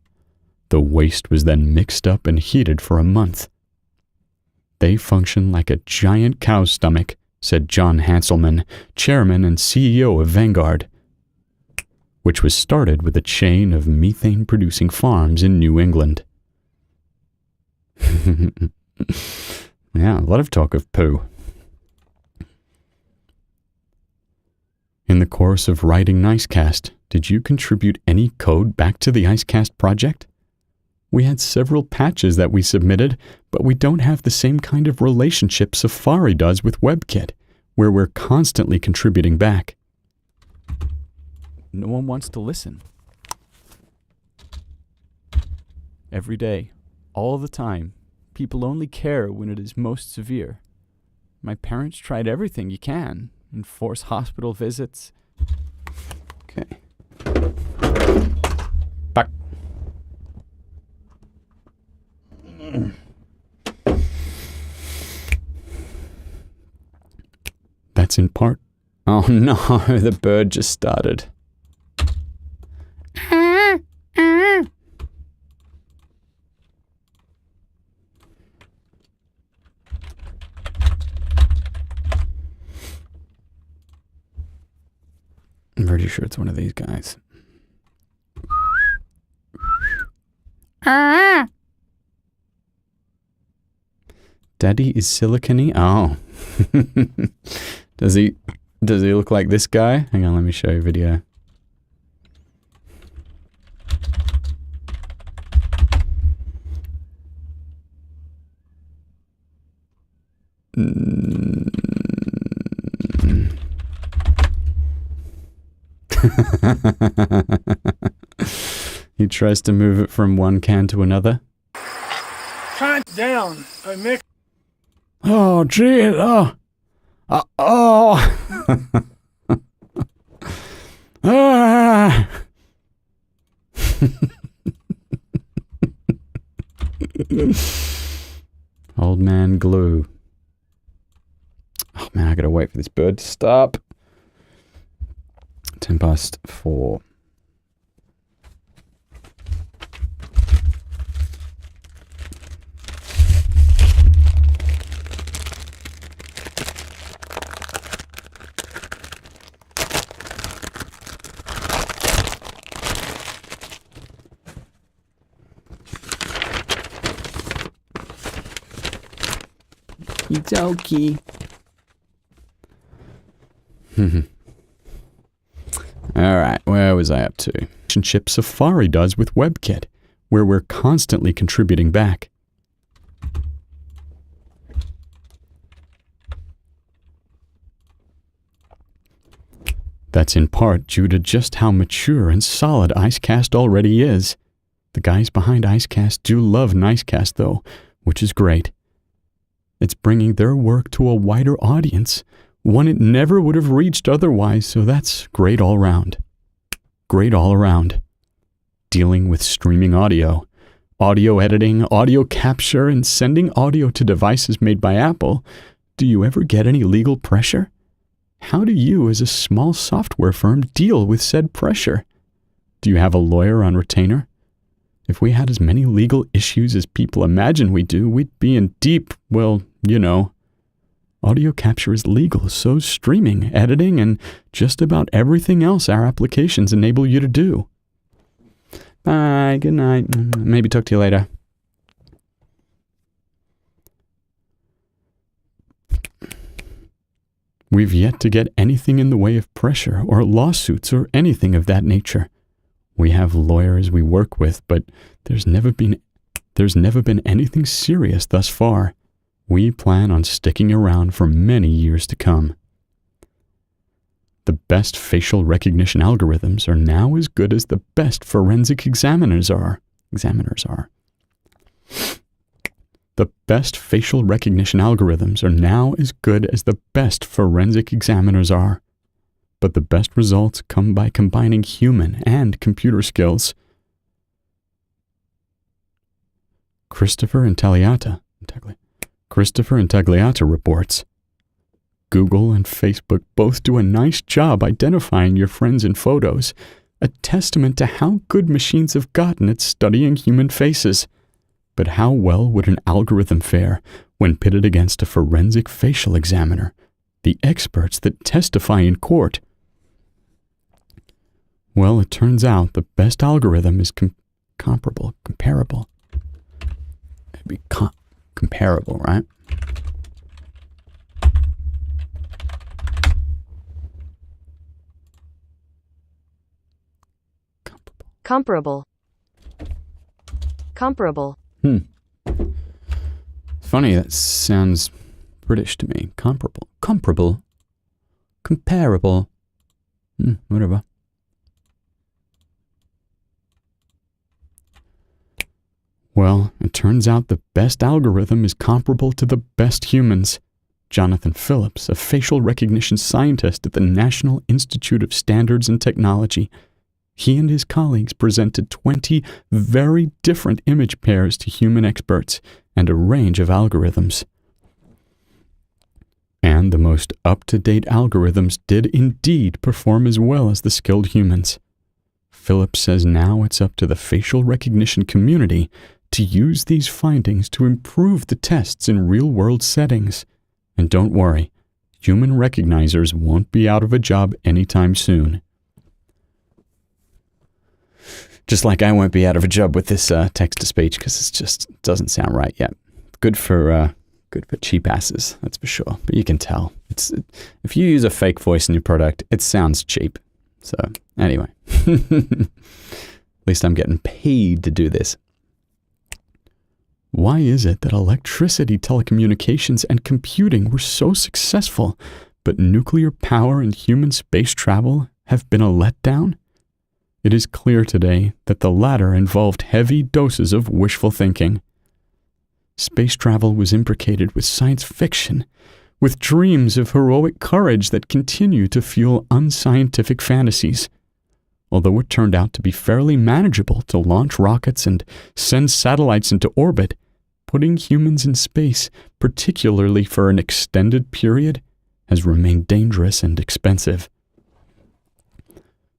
The waste was then mixed up and heated for a month. They function like a giant cow's stomach, said John Hanselman, chairman and CEO of Vanguard, which was started with a chain of methane-producing farms in New England. Yeah, a lot of talk of poo. In the course of writing Nicecast, did you contribute any code back to the Icecast project? We had several patches that we submitted, but we don't have the same kind of relationship Safari does with WebKit, where we're constantly contributing back. No one wants to listen. Every day. All the time. People only care when it is most severe. My parents tried everything you can. Enforce hospital visits. Okay. Back. That's in part. Oh no, the bird just started. I'm pretty sure it's one of these guys. Daddy is silicony. Oh. Does he look like this guy? Hang on, let me show you a video. He tries to move it from one can to another. Calm down. I make. Oh, gee, oh. Ah. Old man glue. Oh man, I gotta wait for this bird to stop. 4:10. Okie Alright, where was I up to? Relationship Safari does with WebKit, where we're constantly contributing back. That's in part due to just how mature and solid Icecast already is. The guys behind Icecast do love Nicecast though, which is great. It's bringing their work to a wider audience, one it never would have reached otherwise, so that's great all around. Great all around. Dealing with streaming audio, audio editing, audio capture, and sending audio to devices made by Apple, do you ever get any legal pressure? How do you, as a small software firm, deal with said pressure? Do you have a lawyer on retainer? If we had as many legal issues as people imagine we do, we'd be in deep, well, you know. Audio capture is legal, so is streaming, editing, and just about everything else our applications enable you to do. Bye, good night. Maybe talk to you later. We've yet to get anything in the way of pressure or lawsuits or anything of that nature. We have lawyers we work with, but there's never been anything serious thus far. We plan on sticking around for many years to come. The best facial recognition algorithms are now as good as the best forensic examiners are. The best facial recognition algorithms are now as good as the best forensic examiners are. But the best results come by combining human and computer skills. Christopher Intagliata reports, Google and Facebook both do a nice job identifying your friends in photos, a testament to how good machines have gotten at studying human faces. But how well would an algorithm fare when pitted against a forensic facial examiner, the experts that testify in court? Well, it turns out the best algorithm is comparable. It'd be comparable, right? Comparable. Funny, that sounds British to me. Comparable. Whatever. Well, it turns out the best algorithm is comparable to the best humans. Jonathan Phillips, a facial recognition scientist at the National Institute of Standards and Technology, he and his colleagues presented 20 very different image pairs to human experts and a range of algorithms. And the most up-to-date algorithms did indeed perform as well as the skilled humans. Phillips says now it's up to the facial recognition community to use these findings to improve the tests in real-world settings. And don't worry, human recognizers won't be out of a job anytime soon. Just like I won't be out of a job with this text-to-speech because it just doesn't sound right yet. Good for cheap asses, that's for sure. But you can tell. If you use a fake voice in your product, it sounds cheap. So anyway, at least I'm getting paid to do this. Why is it that electricity, telecommunications, and computing were so successful, but nuclear power and human space travel have been a letdown? It is clear today that the latter involved heavy doses of wishful thinking. Space travel was imbricated with science fiction, with dreams of heroic courage that continue to fuel unscientific fantasies. Although it turned out to be fairly manageable to launch rockets and send satellites into orbit, putting humans in space, particularly for an extended period, has remained dangerous and expensive.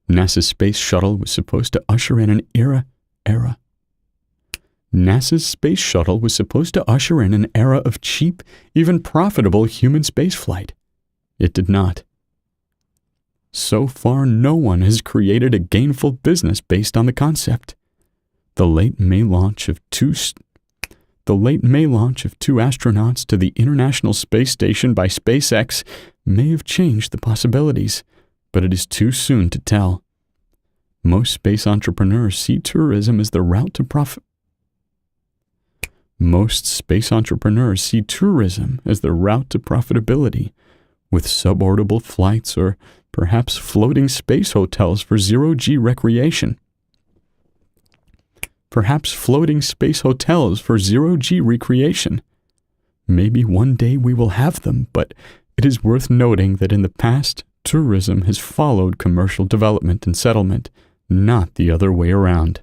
NASA's space shuttle was supposed to usher in an era of cheap, even profitable human spaceflight. It did not. So far, no one has created a gainful business based on the concept. The late May launch of two astronauts to the International Space Station by SpaceX may have changed the possibilities, but it is too soon to tell. Most space entrepreneurs see tourism as the route to profit. Most space entrepreneurs see tourism as the route to profitability, with suborbital flights or perhaps floating space hotels for zero-G recreation. Maybe one day we will have them, but it is worth noting that in the past, tourism has followed commercial development and settlement, not the other way around.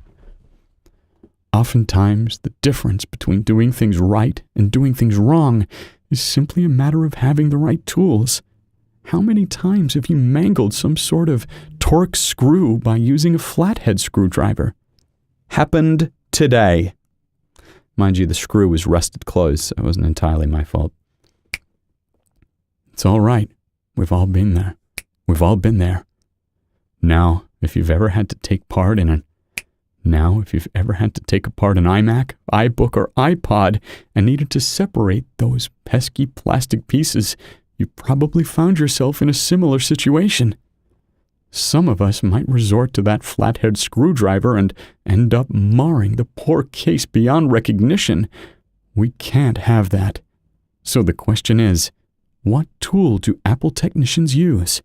Oftentimes, the difference between doing things right and doing things wrong is simply a matter of having the right tools. How many times have you mangled some sort of torque screw by using a flathead screwdriver? Happened today. Mind you, the screw was rusted closed, so it wasn't entirely my fault. It's all right. We've all been there. Now, if you've ever had to take apart an iMac, iBook, or iPod and needed to separate those pesky plastic pieces, you probably found yourself in a similar situation. Some of us might resort to that flathead screwdriver and end up marring the poor case beyond recognition. We can't have that. So the question is, what tool do Apple technicians use?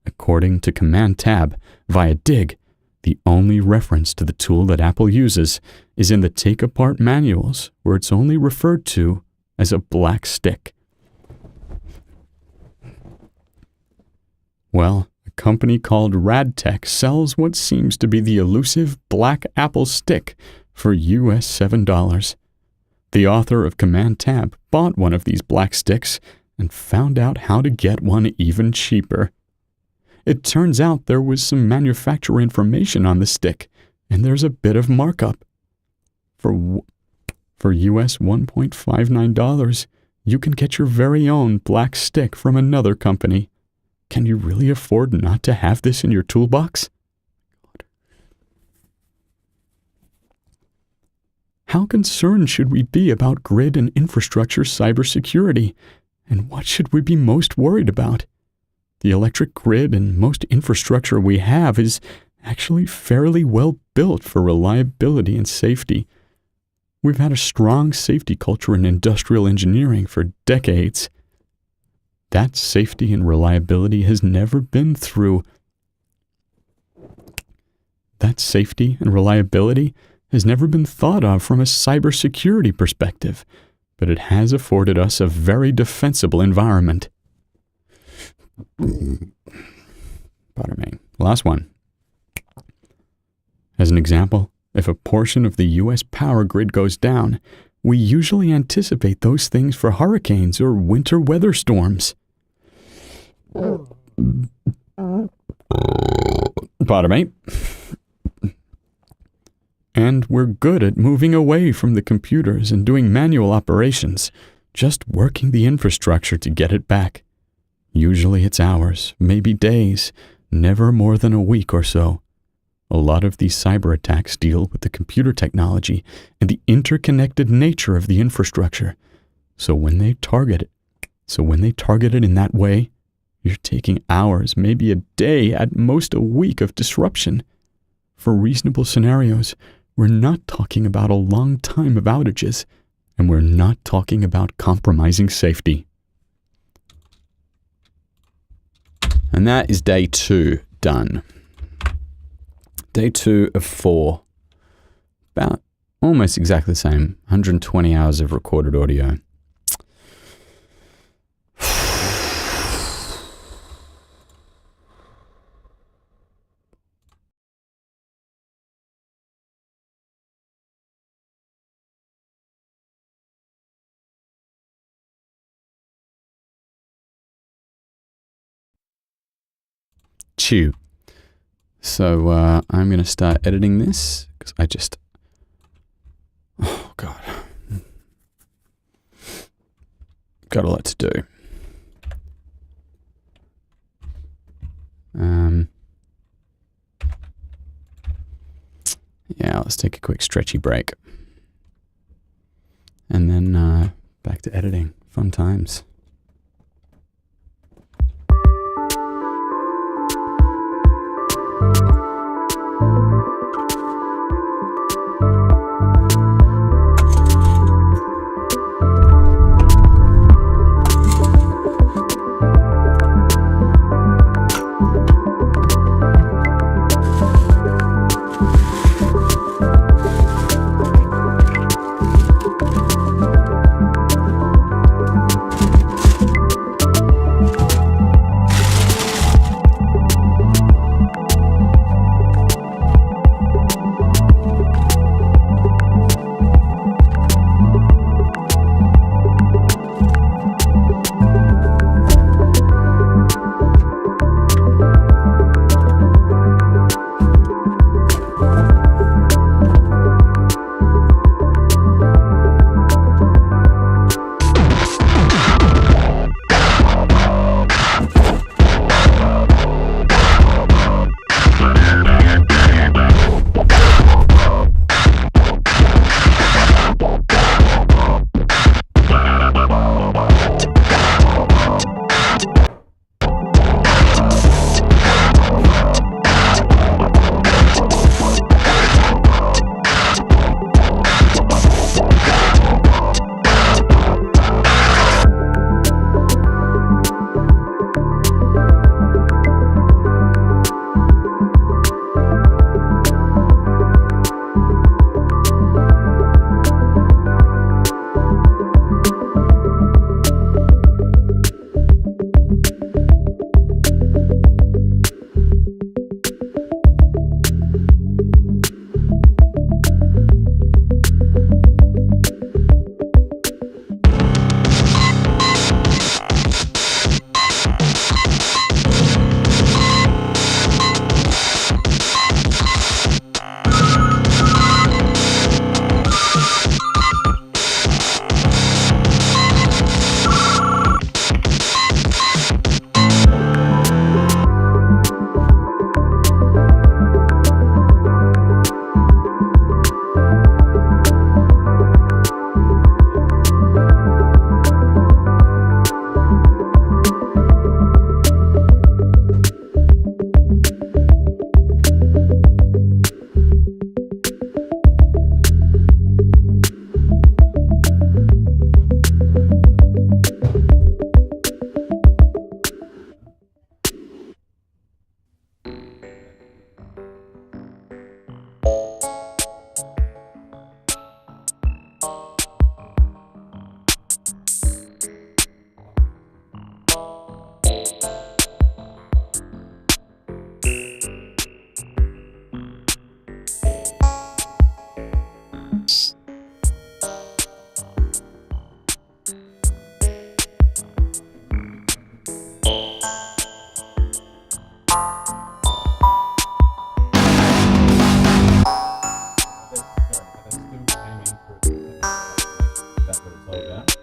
According to Command Tab via Dig, the only reference to the tool that Apple uses is in the take-apart manuals, where it's only referred to as a black stick. Well, a company called RadTech sells what seems to be the elusive black Apple stick for US $7. The author of Command Tab bought one of these black sticks and found out how to get one even cheaper. It turns out there was some manufacturer information on the stick, and there's a bit of markup. For US $1.59, you can get your very own black stick from another company. Can you really afford not to have this in your toolbox? How concerned should we be about grid and infrastructure cybersecurity? And what should we be most worried about? The electric grid and most infrastructure we have is actually fairly well built for reliability and safety. We've had a strong safety culture in industrial engineering for decades. That safety and reliability has never been has never been thought of from a cybersecurity perspective, but it has afforded us a very defensible environment. Pardon me. Last one. As an example, if a portion of the U.S. power grid goes down, we usually anticipate those things for hurricanes or winter weather storms. Pardon me. And we're good at moving away from the computers and doing manual operations, just working the infrastructure to get it back. Usually it's hours, maybe days, never more than a week or so. A lot of these cyber attacks deal with the computer technology and the interconnected nature of the infrastructure. So when they target it in that way, you're taking hours, maybe a day, at most a week of disruption. For reasonable scenarios, we're not talking about a long time of outages, and we're not talking about compromising safety. And that is day 2 done. Day 2 of 4. About almost exactly the same. 120 hours of recorded audio. Chew. So I'm going to start editing this because oh God, got a lot to do. Yeah, let's take a quick stretchy break. And then back to editing. Fun times. that what it's all about.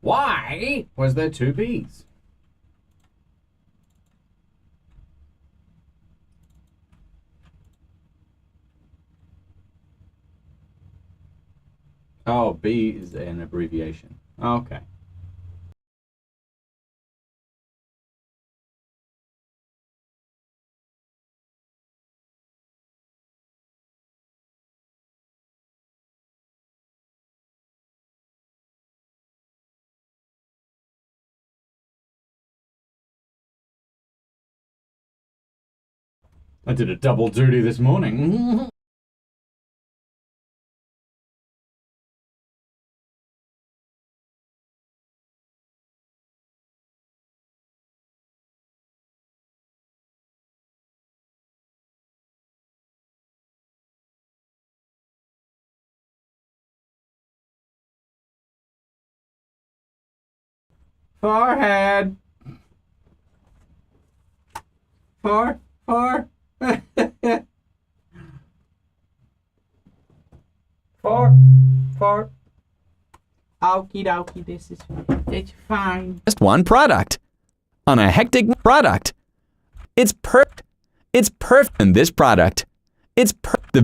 Why was there two B's? Oh, B is an abbreviation. Okay. I did a double duty this morning. Forehead. Fore. Fore. Okie dokie, this is fine. Just one product. On a hectic product. It's perfect. It's perfect in this product. It's the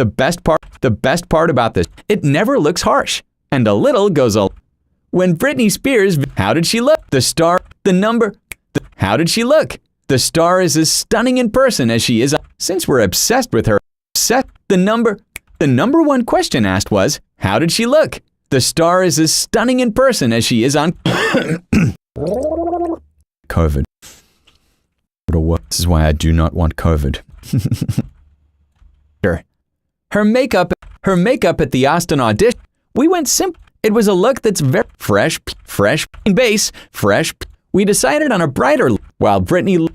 best part about this. It never looks harsh. And a little goes a. When Britney Spears, how did she look? The star, the number. How did she look? The star is as stunning in person as she is. Since we're obsessed with her, the number one question asked was, how did she look? The star is as stunning in person as she is on COVID. This is why I do not want COVID. Her makeup at the Austin audition. We went simple. It was a look that's very fresh base, fresh. We decided on a brighter look, while Britney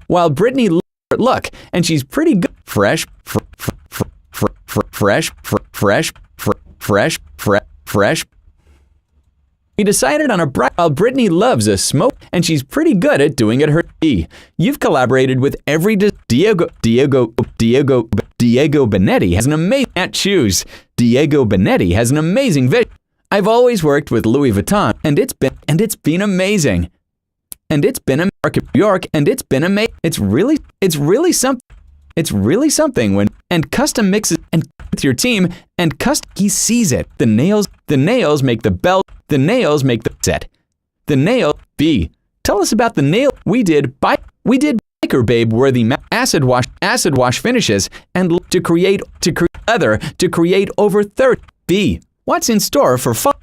look, and she's pretty good. Fresh. We decided on a while Britney loves a smoke, and she's pretty good at doing it her. You've collaborated with every Diego Benetti has an amazing at shoes. Diego Benetti has an amazing vision. I've always worked with Louis Vuitton, and it's been amazing. And it's been a New York, and it's been amazing. It's really something. It's really something when and custom mixes and with your team and he sees it. The nails make the belt. The nails make the set. The nail B. Tell us about the nail we did Biker Babe worthy acid wash finishes and to create leather to create over 30 B. What's in store for fun?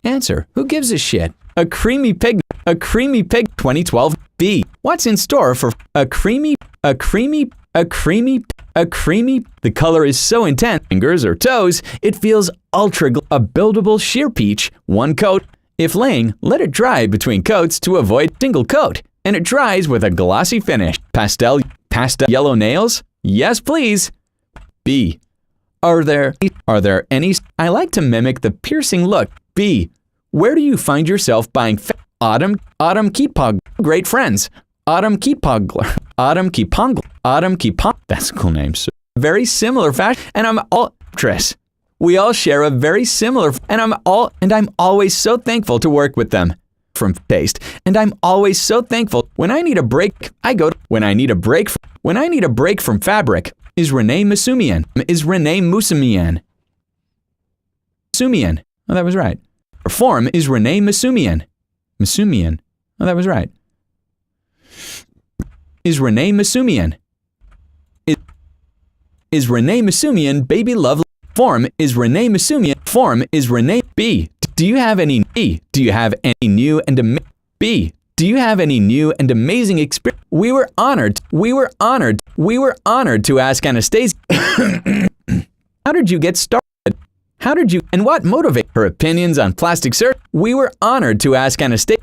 Answer. Who gives a shit? A creamy pig 2012 B. What's in store for a creamy the color is so intense fingers or toes it feels ultra a buildable sheer peach 1 coat. If laying, let it dry between coats to avoid single coat, and it dries with a glossy finish. Pastel yellow nails? Yes, please. B. Are there any? I like to mimic the piercing look. B. Where do you find yourself buying Autumn Keepog? Great friends. Autumn Keepogler. That's a cool name. So very similar fashion, and I'm all dress. We all share a very similar, and I'm always so thankful to work with them. From taste, and I'm always so thankful. When I need a break, I go to, when I need a break from fabric. Is Renee Musumian. Musumian. Oh, that was right. Form is Renee Musumian. Oh, that was right. Is Renee Musumian. Is Renee Musumian baby love? Form is Renee Musumian. Form is Renee B. Do you have any new and amazing experience? We were honored to ask Anastasia. How did you get started? And what motivated her opinions on plastic surgery? We were honored to ask Anastasia.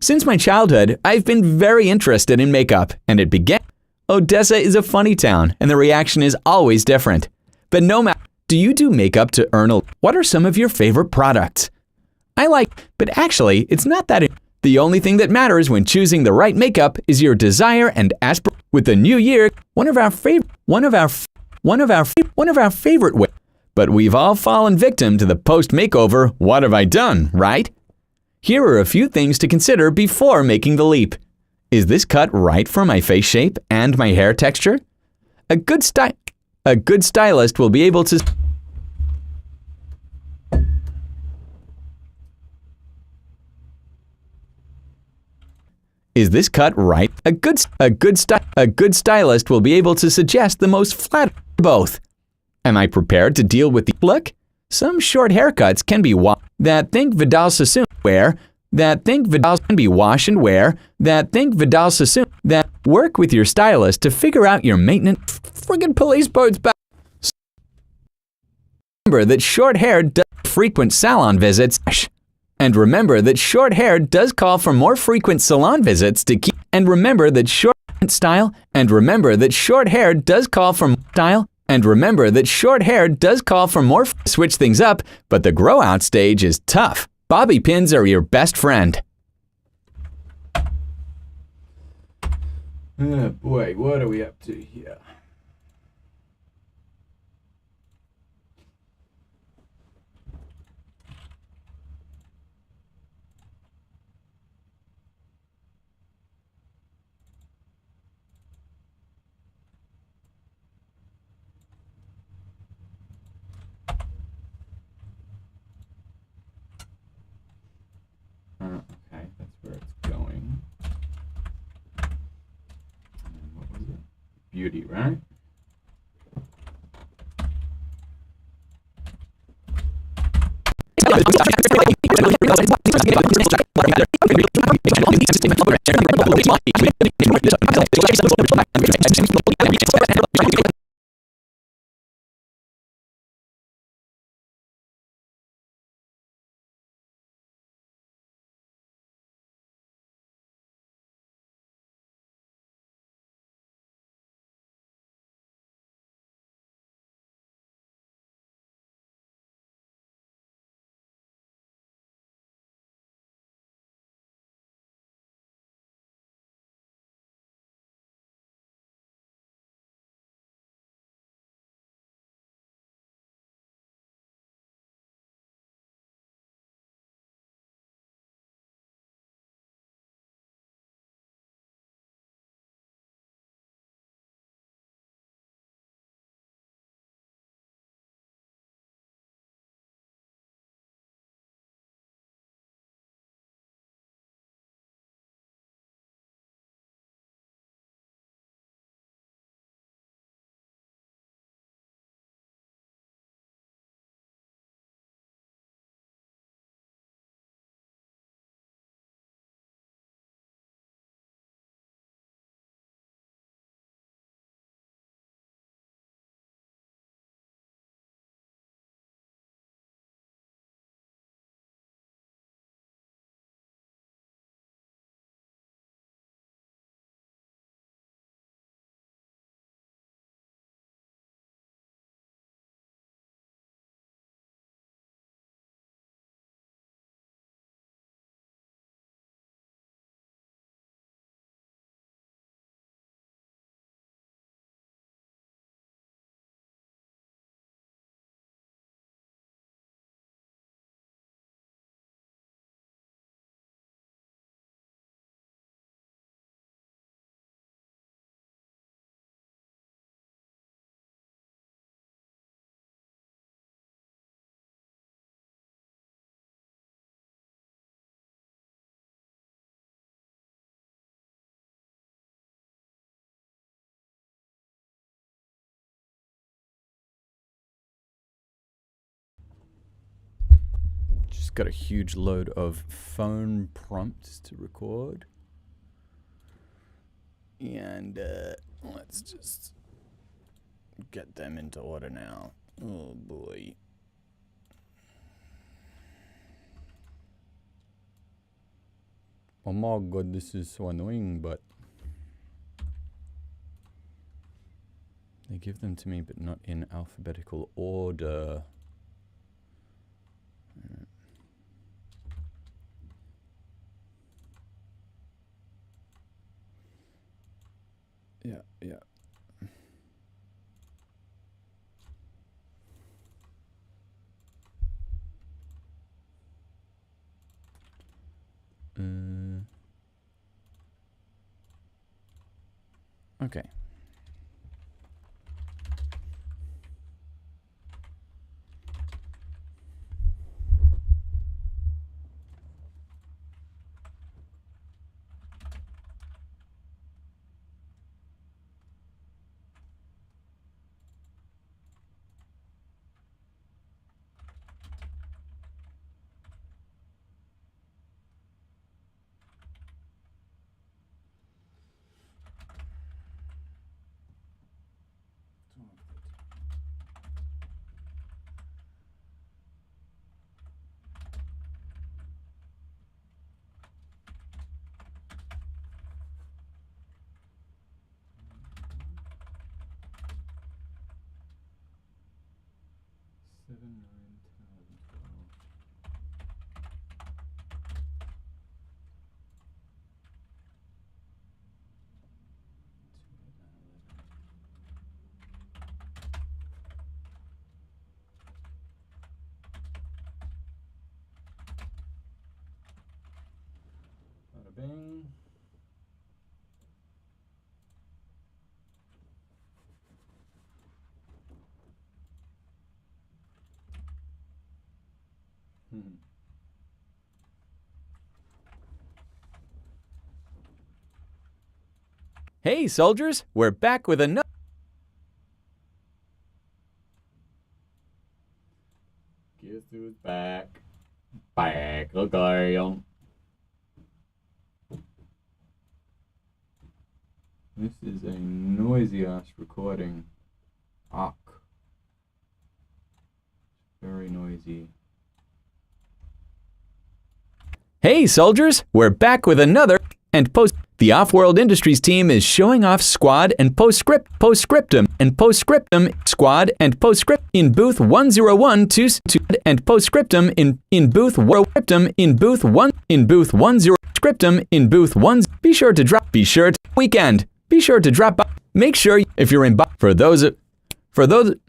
Since my childhood, I've been very interested in makeup, and it began. Odessa is a funny town, and the reaction is always different. But no matter, do you do makeup to earn a? What are some of your favorite products? But actually, it's not that. The only thing that matters when choosing the right makeup is your desire and aspiration. With the new year, one of our favorite ways. But we've all fallen victim to the post-makeover, what have I done, right? Here are a few things to consider before making the leap. Is this cut right for my face shape and my hair texture? A good stylist will be able to. Is this cut right? A good stylist will be able to suggest the most flat both. Am I prepared to deal with the look? Some short haircuts can be that think Vidal Sassoon wear. That think Vidal can be wash and wear. That think Vidal Sassoon. That work with your stylist to figure out your maintenance. Friggin' police boats back. Remember that short hair does frequent salon visits. And remember that short hair does call for more frequent salon visits to keep. And remember that short style. And remember that short hair does call for style. And remember that short hair does call for more. Switch things up, but the grow out stage is tough. Bobby pins are your best friend. Oh boy, what are we up to here? Okay, that's where it's going. And what was it? Beauty, right? Just got a huge load of phone prompts to record. And let's just get them into order now. Oh boy. Oh my god, this is so annoying, but they give them to me, but not in alphabetical order. Yeah, yeah. Okay. Hey, soldiers, we're back with another. Guess who's back? Back again. This is a noisy ass recording. Very noisy. Hey, soldiers, we're back with another and post. The Off-World Industries team is showing off squad and postscriptum squad and postscript in booth 1012 and postscriptum in booth 10 in booth 10 scriptum in booth 1. Be sure to weekend. Be sure to drop by. Make sure if you're in for those spilt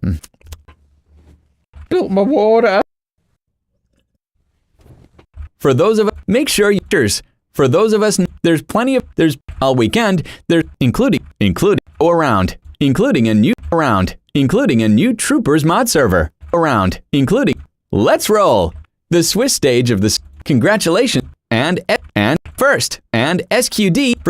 my water. For those of us, make sure for those of us, there's all weekend, there's including a new troopers mod server let's roll the Swiss stage of the congratulations and first and SQD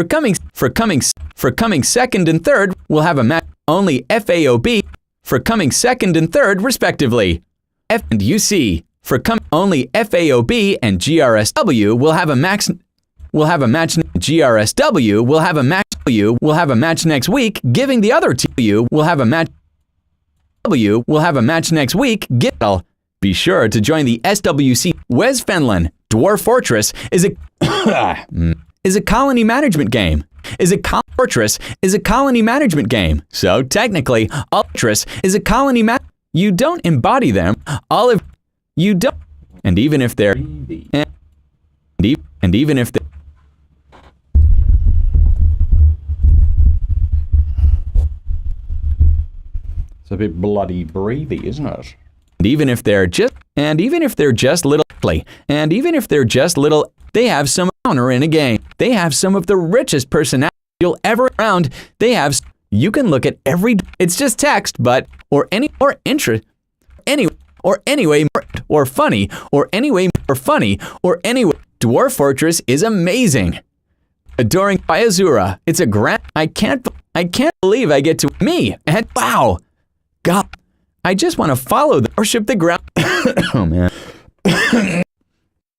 for coming second and third. We'll have a match only FAOB for coming second and third respectively. F and UC for only FAOB and GRSW will have a match. GRSW will have a match next week, giving the other TU will have a match. W will have a match next week. Be sure to join the SWC. Westfenland Dwarf Fortress is a colony management game. Fortress is a colony management game. So technically, Fortress is a colony You don't embody them. You don't. And even if they're It's a bit bloody breathy, isn't it? And even if they're just little, they have some honor in a game. They have some of the richest personality you'll ever around. You can look at every. It's just text, but funny or anyway. Dwarf Fortress is amazing. Adoring by Azura. It's a grand. I can't believe I get to me. And wow. God, I just want to follow them, worship the ground. Oh man.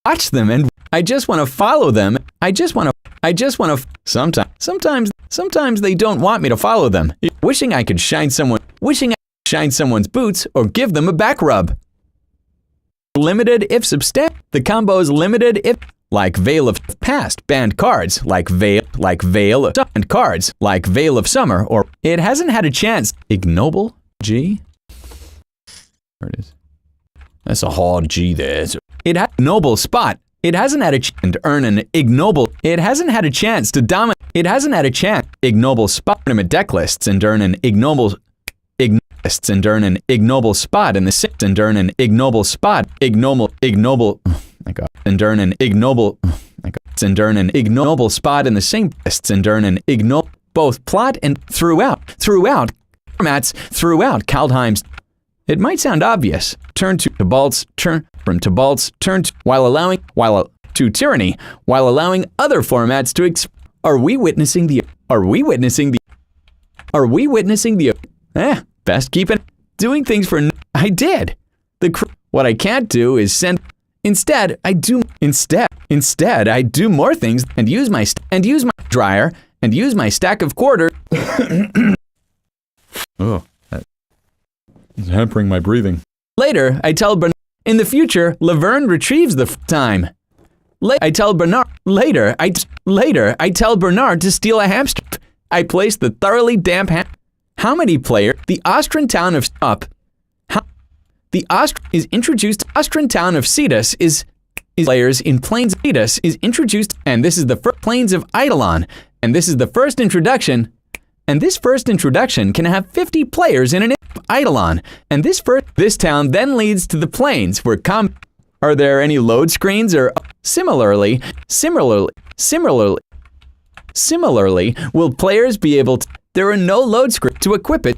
Watch them and I just want to follow them. Sometimes they don't want me to follow them. Wishing I could shine someone's boots or give them a back rub. Limited if substantial. The combo is limited if like Veil of Past banned cards, like Veil and cards, like Veil of Summer, or it hasn't had a chance. Ignoble G. There it is. That's a hard G there. It had noble spot. It hasn't had a chance to earn an ignoble. It hasn't had a chance to dominate. It hasn't had a chance. Ignoble spot tournament deck lists and earn an ignoble spot in the sixth and earn an ignoble spot. Ignoble. Oh my God. And earn an ignoble. Oh my God. And earn an ignoble spot in the same lists and earn an ignoble both plot and throughout formats throughout Kaldheim's. It might sound obvious. Turn to Tibalt's while allowing tyranny while allowing other formats to Are we witnessing the best keeping doing things for I did. What I can't do is send instead I do more things and use my dryer and use my stack of quarters. Oh, it's hampering my breathing. Later, I tell Bernard. In the future, Laverne retrieves the time. I tell Bernard. Later, I tell Bernard to steal a hamster. I place the thoroughly damp ham. How many players? The Austrian town of Stop. Is introduced. Austrian town of Cetus is players in Plains of Cetus is introduced, and this is the first Plains of Eidolon, and this is the first introduction. And this first introduction can have 50 players in an Eidolon. And this town then leads to the plains where Are there any load screens or similarly, will players be able to there are no load screens to equip it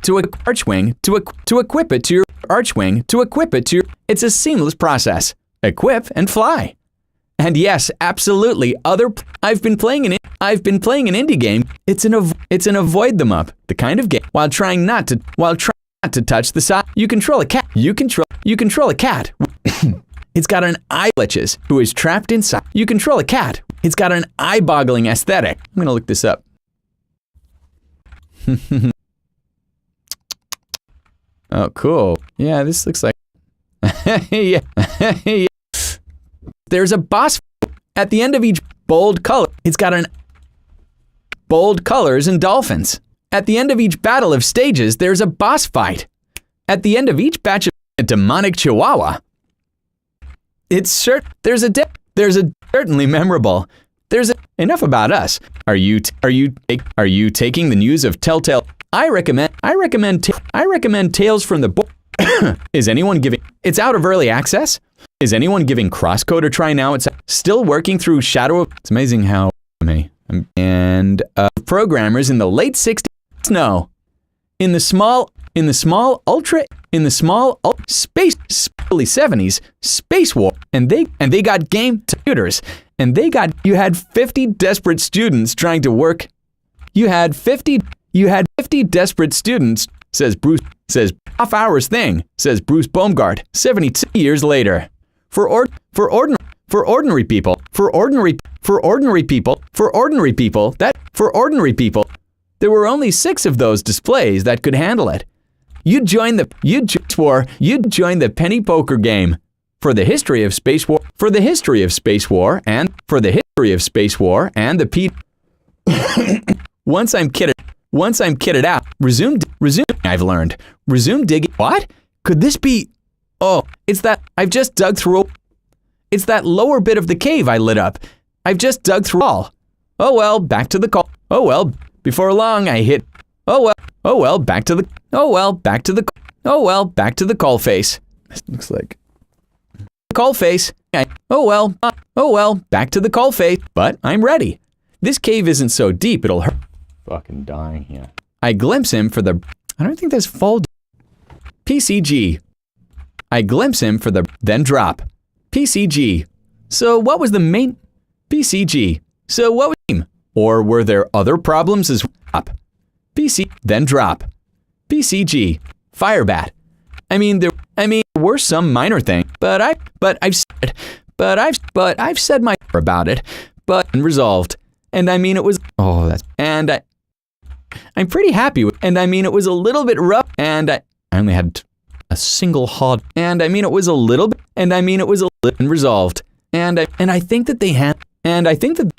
to a archwing, to equip it to your archwing, to equip it to your it's a seamless process. Equip and fly. And yes, absolutely. I've been playing an indie game. It's an avoid them up, the kind of game while trying not to touch the side. You control a cat. You control a cat. It's got an eye glitches who is trapped inside. You control a cat. It's got an eye-boggling aesthetic. I'm going to look this up. Oh, cool. Yeah, this looks like yeah. Yeah. There's a boss at the end of each bold color. It's got an bold colors and dolphins. At the end of each battle of stages, there's a boss fight. At the end of each batch of a demonic chihuahua. It's certainly memorable. Enough about us. Are you taking the news of Telltale? I recommend Tales from the Book. Is anyone giving? It's out of early access. Is anyone giving Crosscode a try now? It's still working through Shadow of. It's amazing how programmers in the late 60s. No, in the small space early 70s space war, and they got game computers, and you had 50 desperate students trying to work. You had 50 desperate students, says off hours thing, says Bruce Baumgart, 72 years later. For ordinary people, there were only 6 of those displays that could handle it. You'd join the penny poker game for the history of space war, and the P. Once I'm kitted out, resume, I've learned. Resume digging. What? Could this be? Oh, it's that I've just dug through. It's that lower bit of the cave I lit up. I've just dug through all. Oh well, back to the call. Oh well, before long I hit. Oh well, back to the call face. This looks like call face. Oh well, back to the call face. But I'm ready. This cave isn't so deep it'll hurt. Fucking dying here. I glimpse him for the. I don't think there's fold. PCG. I glimpse him for the. Then drop. PCG. So what was the main. PCG. So what was the. Or were there other problems as well? PC. Then drop. PCG. Firebat. I mean there were some minor things, but I've said my about it, but unresolved. And I mean it was I'm pretty happy with. And I mean it was a little bit rough, and I only had a single hod. And I mean it was a little bit. And I mean it was a little unresolved. And I think that they had. And I think that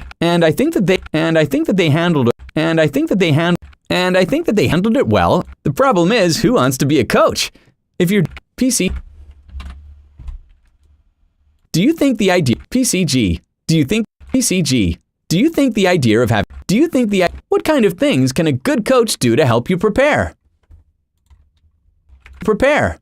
they handled it well. The problem is, who wants to be a coach? If you're PC. Do you think the idea PCG? Do you think PCG? Do you think the idea of having? Do you think what kind of things can a good coach do to help you prepare? Prepare.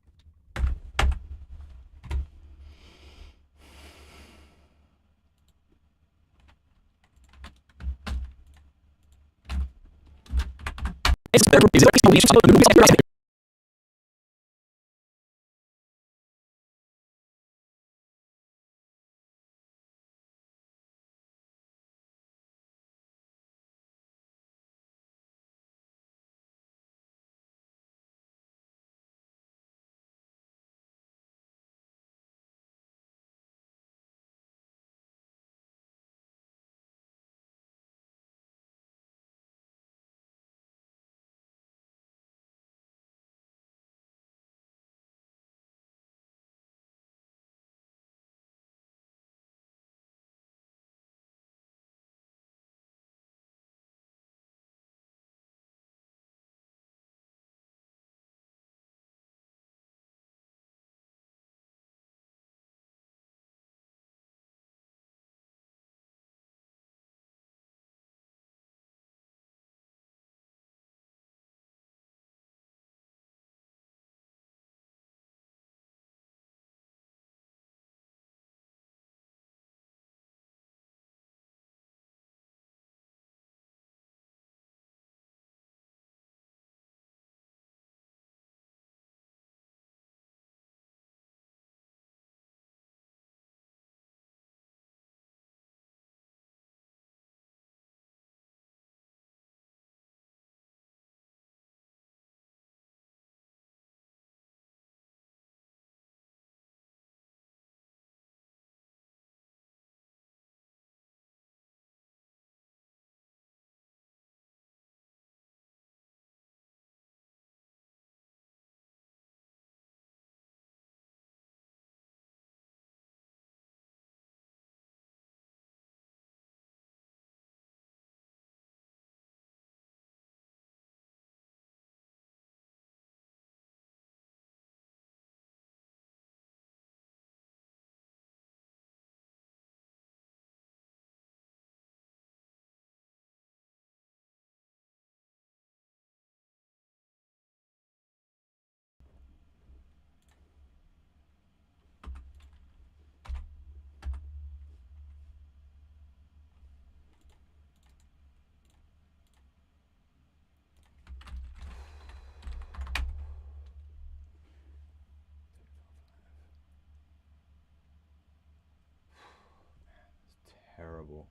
horrible.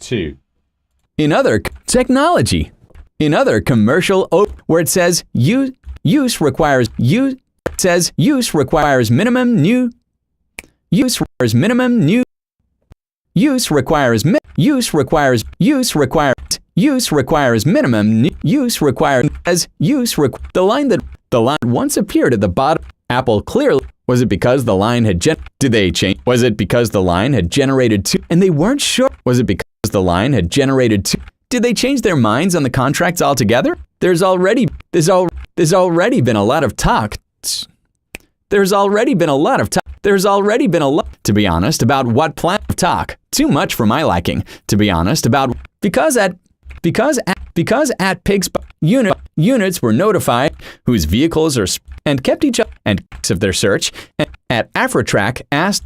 Two. In other technology, in other commercial where it says use requires minimum new use requires minimum new use requires minimum new use requires as use the line once appeared at the bottom. Apple clearly. Was it because the line had did they change? Was it because the line had generated two and they weren't sure? Was it because the line had generated two? Did they change their minds on the contracts altogether? There's already been a lot of talk. To be honest, about what plan of talk. Too much for my liking, to be honest, about because at Pig's units were notified whose vehicles are and kept each other and of their search. At Afrotrack asked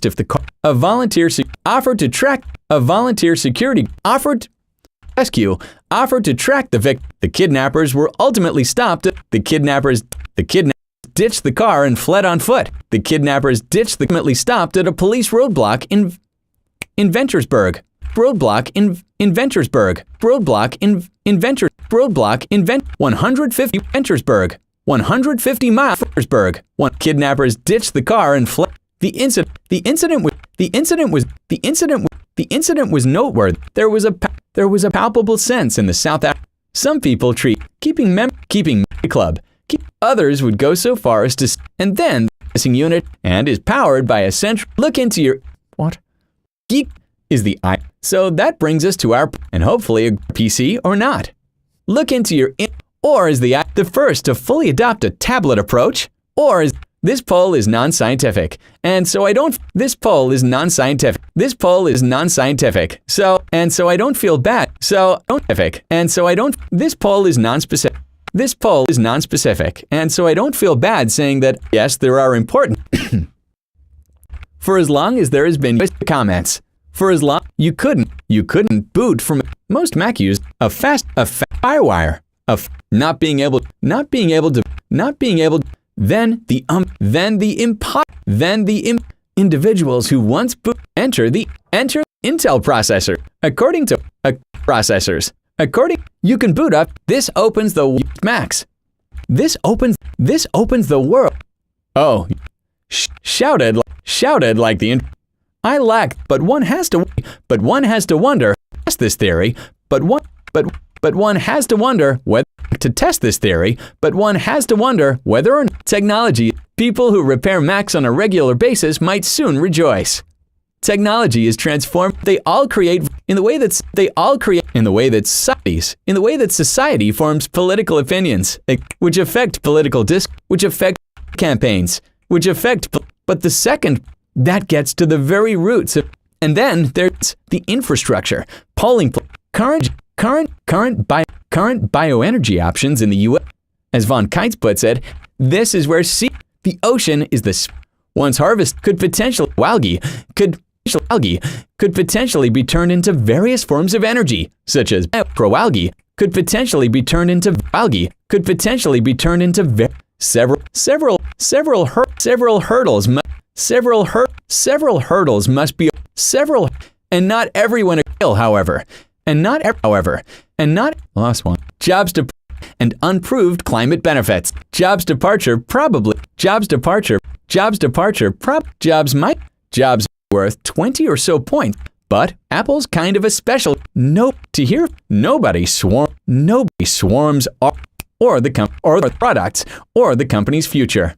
if the car, a volunteer offered to track the victim. The kidnappers were ultimately stopped. The kidnappers ditched the car and fled on foot. The kidnappers ultimately stopped at a police roadblock in Venturesburg. 150 Venturesburg. 150 miles. Venturesburg. Kidnappers ditched the car and fled. The incident was noteworthy. There was a palpable sense in the South. Some people treat keeping club. Others would go so far as to and then the missing unit and is powered by a central. Look into your what? Geek is the I. So that brings us to our and hopefully a PC or not. Look into your or is the first to fully adopt a tablet approach, or is this poll is non-scientific, and so I don't. This poll is non-scientific. So I don't feel bad. This poll is non-specific. And so I don't feel bad saying that. Yes, there are important. For as long as there has been comments. For as long you couldn't boot from most Mac used a FireWire of not being able to then the individuals who once enter Intel processor according to processors. According, you can boot up. This opens the Max. This opens the world. Oh, shouted like the. I lack, but one has to wonder. Test this theory, but one has to wonder whether to test this theory, but one has to wonder whether or not technology. People who repair Macs on a regular basis might soon rejoice. Technology is transformed. They all create in the way that society forms political opinions, which affect political which affect campaigns, which affect. But the second that gets to the very roots of, and then there's the infrastructure, polling, current bioenergy options in the U.S. As von Keitz puts it, this is where the ocean is the once harvest could potentially be turned into various forms of energy, such as microalgae could potentially be turned into several hurdles must be and not everyone however lost one jobs to and unproved climate benefits jobs worth 20 or so points, but Apple's kind of a special. Nobody swarms or the products or the company's future.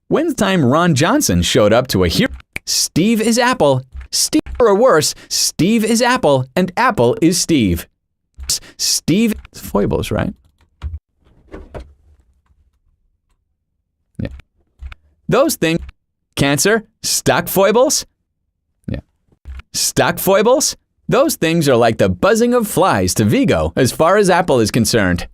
When's time Ron Johnson showed up to a hearing? Steve is Apple. Steve, or worse, Steve is Apple and Apple is Steve. Steve foibles, right? Yeah. Those things. Cancer, stock foibles? Yeah. Stock foibles? Those things are like the buzzing of flies to Vigo as far as Apple is concerned.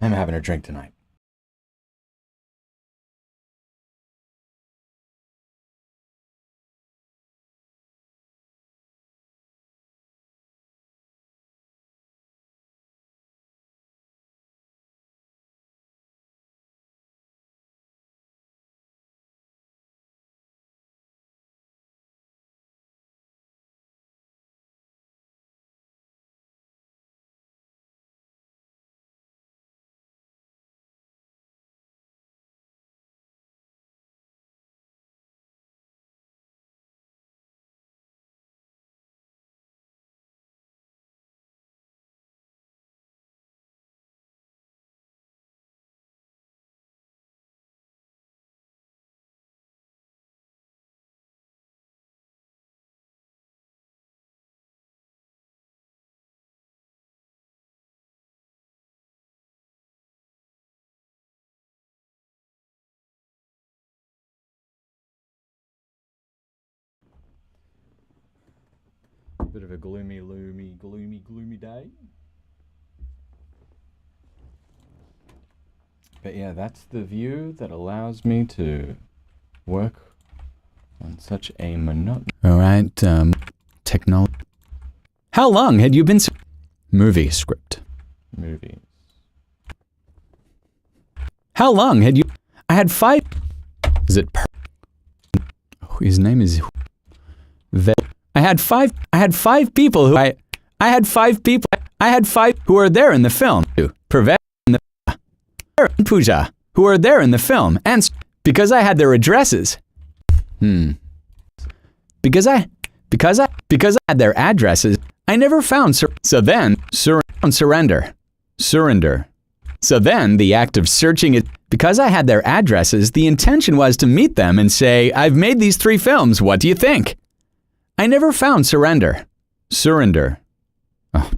I'm having a drink tonight. Bit of a gloomy day. But yeah, that's the view that allows me to work on such a monotonous... Alright, technology. How long had you been... Movie script. Movies. How long had you... I had 5... Is it... His name is... I had five people who I had five who are there in the film Pooja who are there in the film and because I had their addresses. Because Because I had their addresses, I never found surrender. So then the act of searching it, because I had their addresses, the intention was to meet them and say, I've made these 3 films, what do you think? I never found surrender. Oh.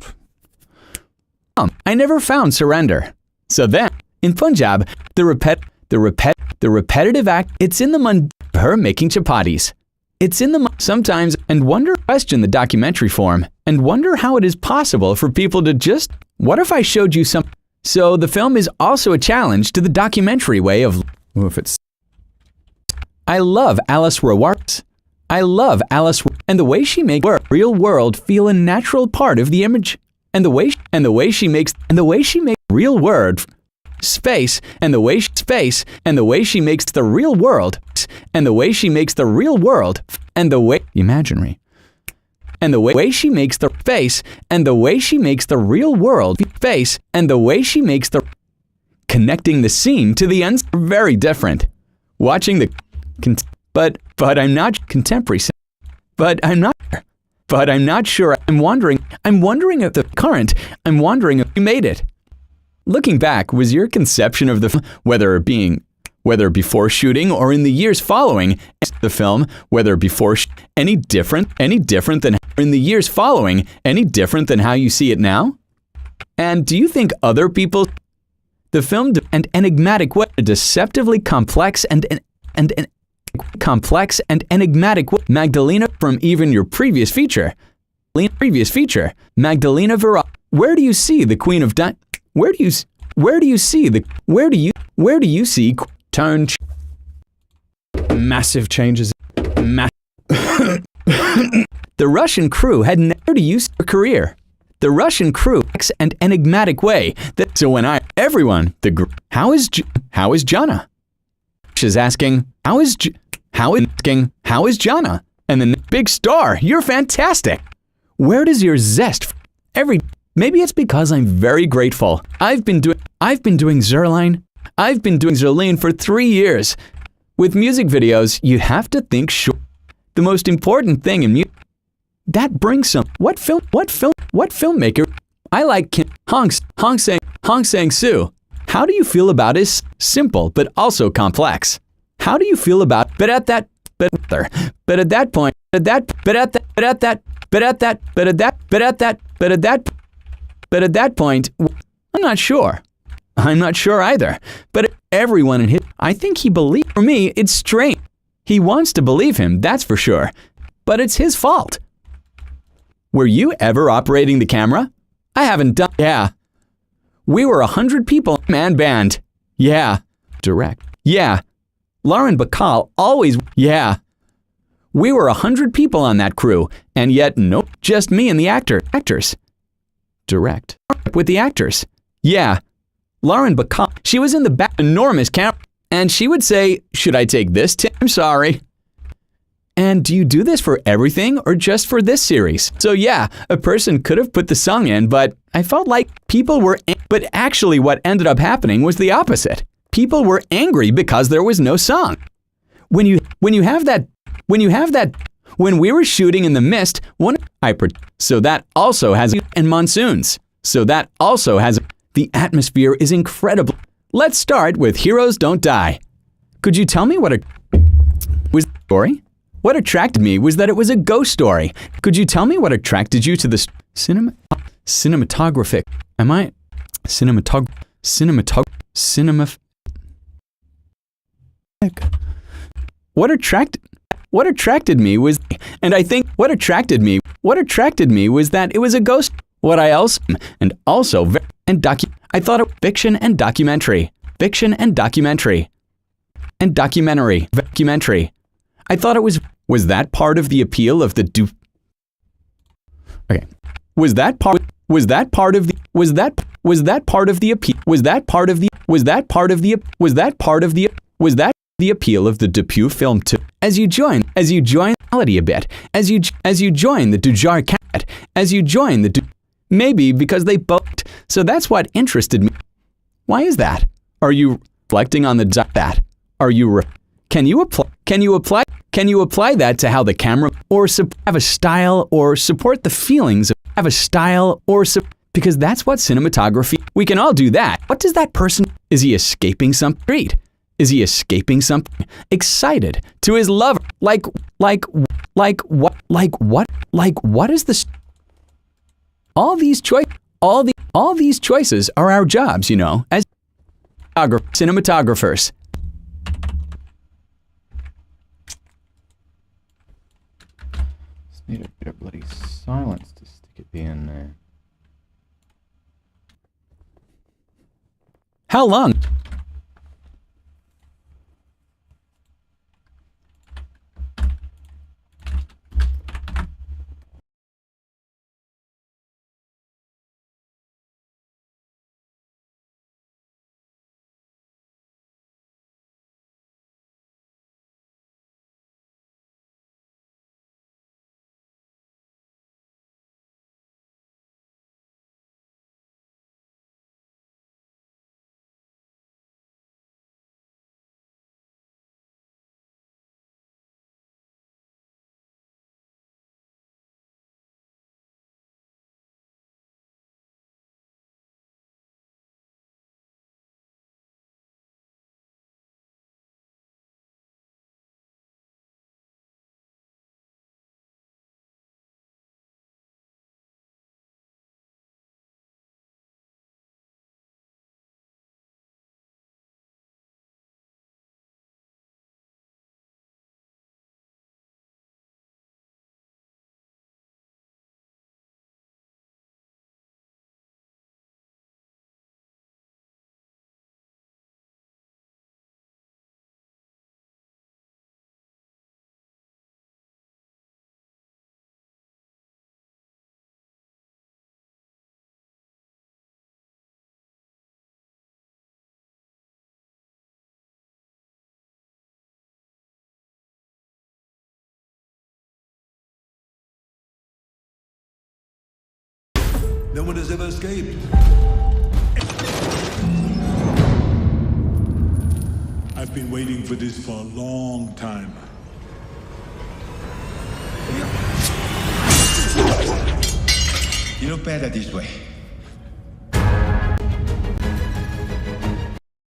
I never found surrender. So then, in Punjab, the repetitive act, it's in the her making chapatis. It's in the sometimes and question the documentary form and wonder how it is possible for people to just, what if I showed you some? So the film is also a challenge to the documentary way of, I love Alice Rawards. And the way she makes real world feel a natural part of the image. And the way she makes real world space and the way she makes the real world and the way imaginary and the way she makes the face and the way she makes the real world face and the way she makes the connecting the scene to the ends are very different. Watching the but I'm not contemporary but I'm not sure. I'm wondering if you made it. Looking back, was your conception of the film, whether before shooting or in the years following the film, any different than in the years following, any different than how you see it now? And do you think other people, the film and enigmatic way, deceptively complex and enigmatic way, Magdalena from even your previous feature, Magdalena Vera, where do you see the Queen of Diamonds? Where do you see tone massive changes? The Russian crew had never used their career. The Russian crew and enigmatic way that so when how is Jana? She's asking how is Jana? And the big star, you're fantastic. Where does your zest maybe it's because I'm very grateful. I've been doing Zerline for 3 years. With music videos, you have to think short. The most important thing in music that brings some what filmmaker I like Kim Hong Sang-soo. How do you feel about his simple but also complex? How do you feel about but at that point, I'm not sure. I'm not sure either. But everyone in his, I think he believes. For me, it's strange. He wants to believe him, that's for sure. But it's his fault. Were you ever operating the camera? I haven't done. Yeah. We were 100 people, man band. Yeah. Direct. Yeah. Lauren Bacall always. Yeah. We were 100 people on that crew, and yet nope, just me and the actors. Direct. With the actors. Yeah. Lauren Bacall, she was in the back, enormous camera, and she would say, should I take this tip? I'm sorry. And do you do this for everything or just for this series? So yeah, a person could have put the song in, but I felt like people were, but actually what ended up happening was the opposite. People were angry because there was no song. When we were shooting in the mist, so that also has, and monsoons. So that also has, the atmosphere is incredible. Let's start with Heroes Don't Die. Could you tell me what was the story? What attracted me was that it was a ghost story. Could you tell me what attracted you to the cinematographic? What attracted me was, and I think what attracted me was that it was a ghost. What I also, and also, I thought it fiction and documentary. I thought it was that part of the appeal of the okay. Was that part of the appeal of the debut film too? As you join reality a bit, as you join the Dujar cat, maybe because they both, so that's what interested me. Why is that? Are you reflecting on that? Can you apply Can you apply that to how the camera or have a style or support the feelings of have a style or because that's what cinematography. We can all do that. What does that person? Is he escaping something? Great. Is he escaping something? Excited to his lover. Like what? What is this? All these choices are our jobs, you know, as cinematographers. Just need a bit of bloody silence to stick at the end there. How long? No one has ever escaped. I've been waiting for this for a long time. You look better this way.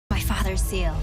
My father's seal.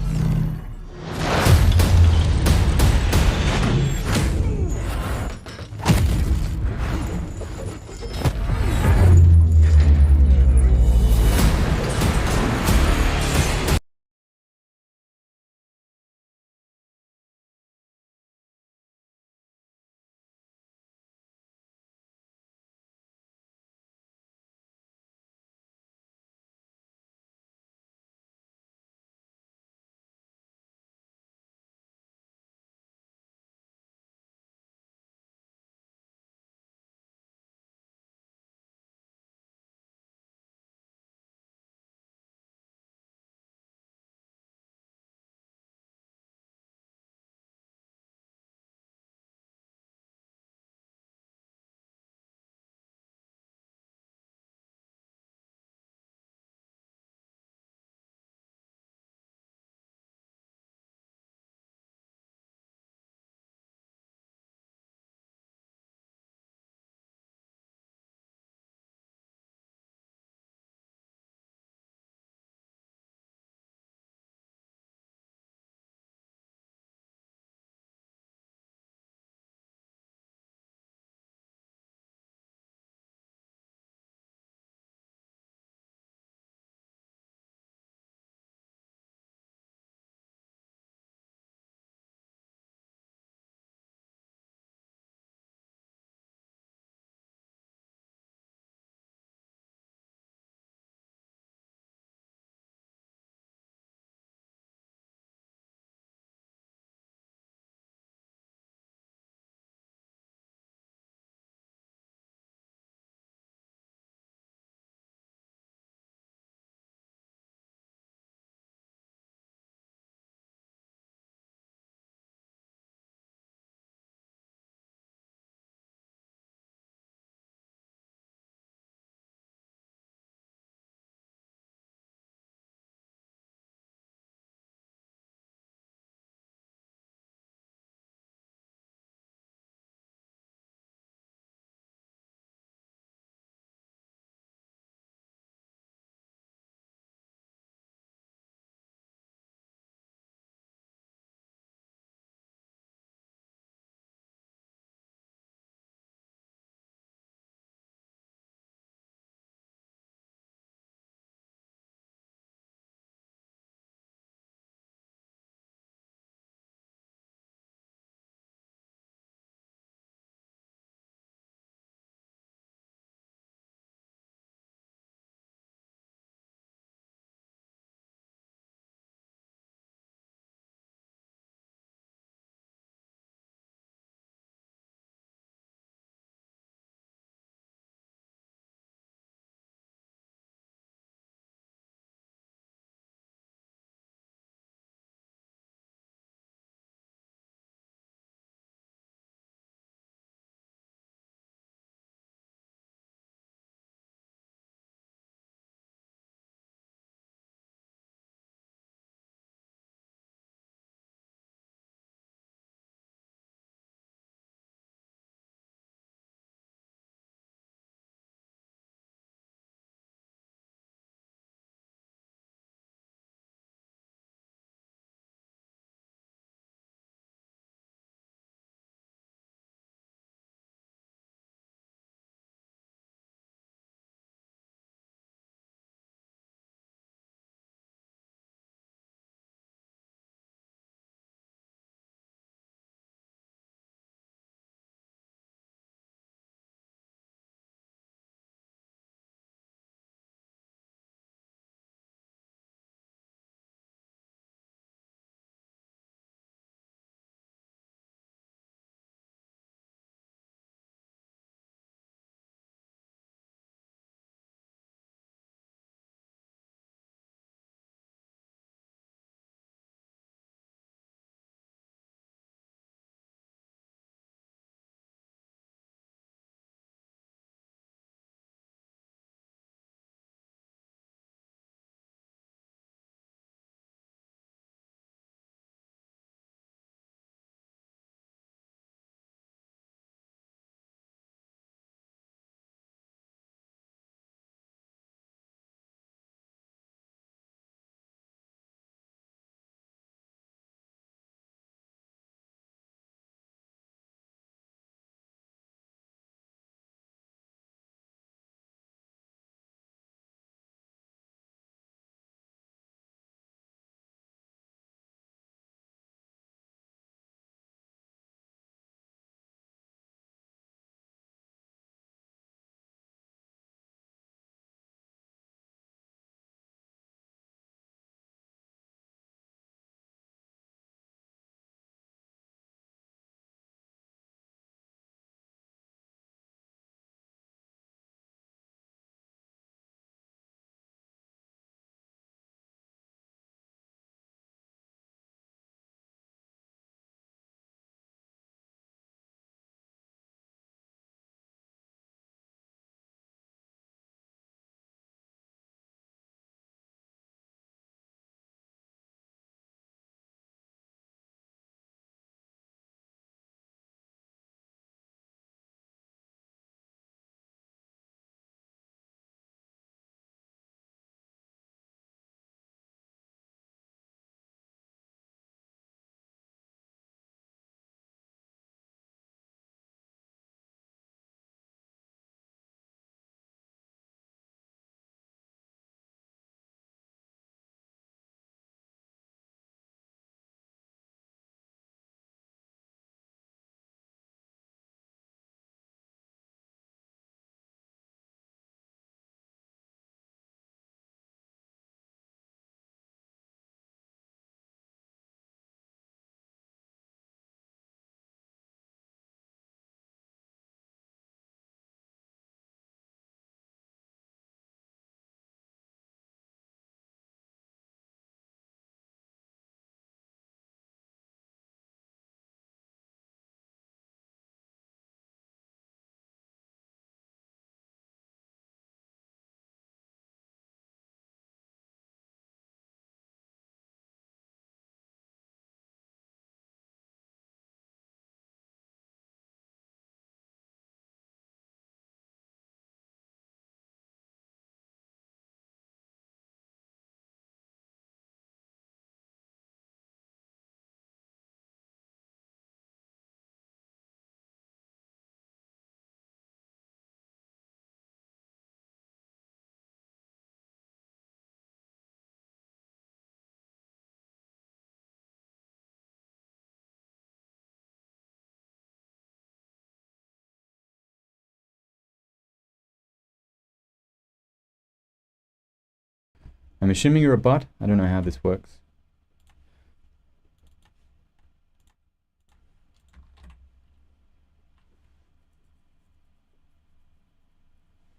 I'm assuming you're a bot. I don't know how this works.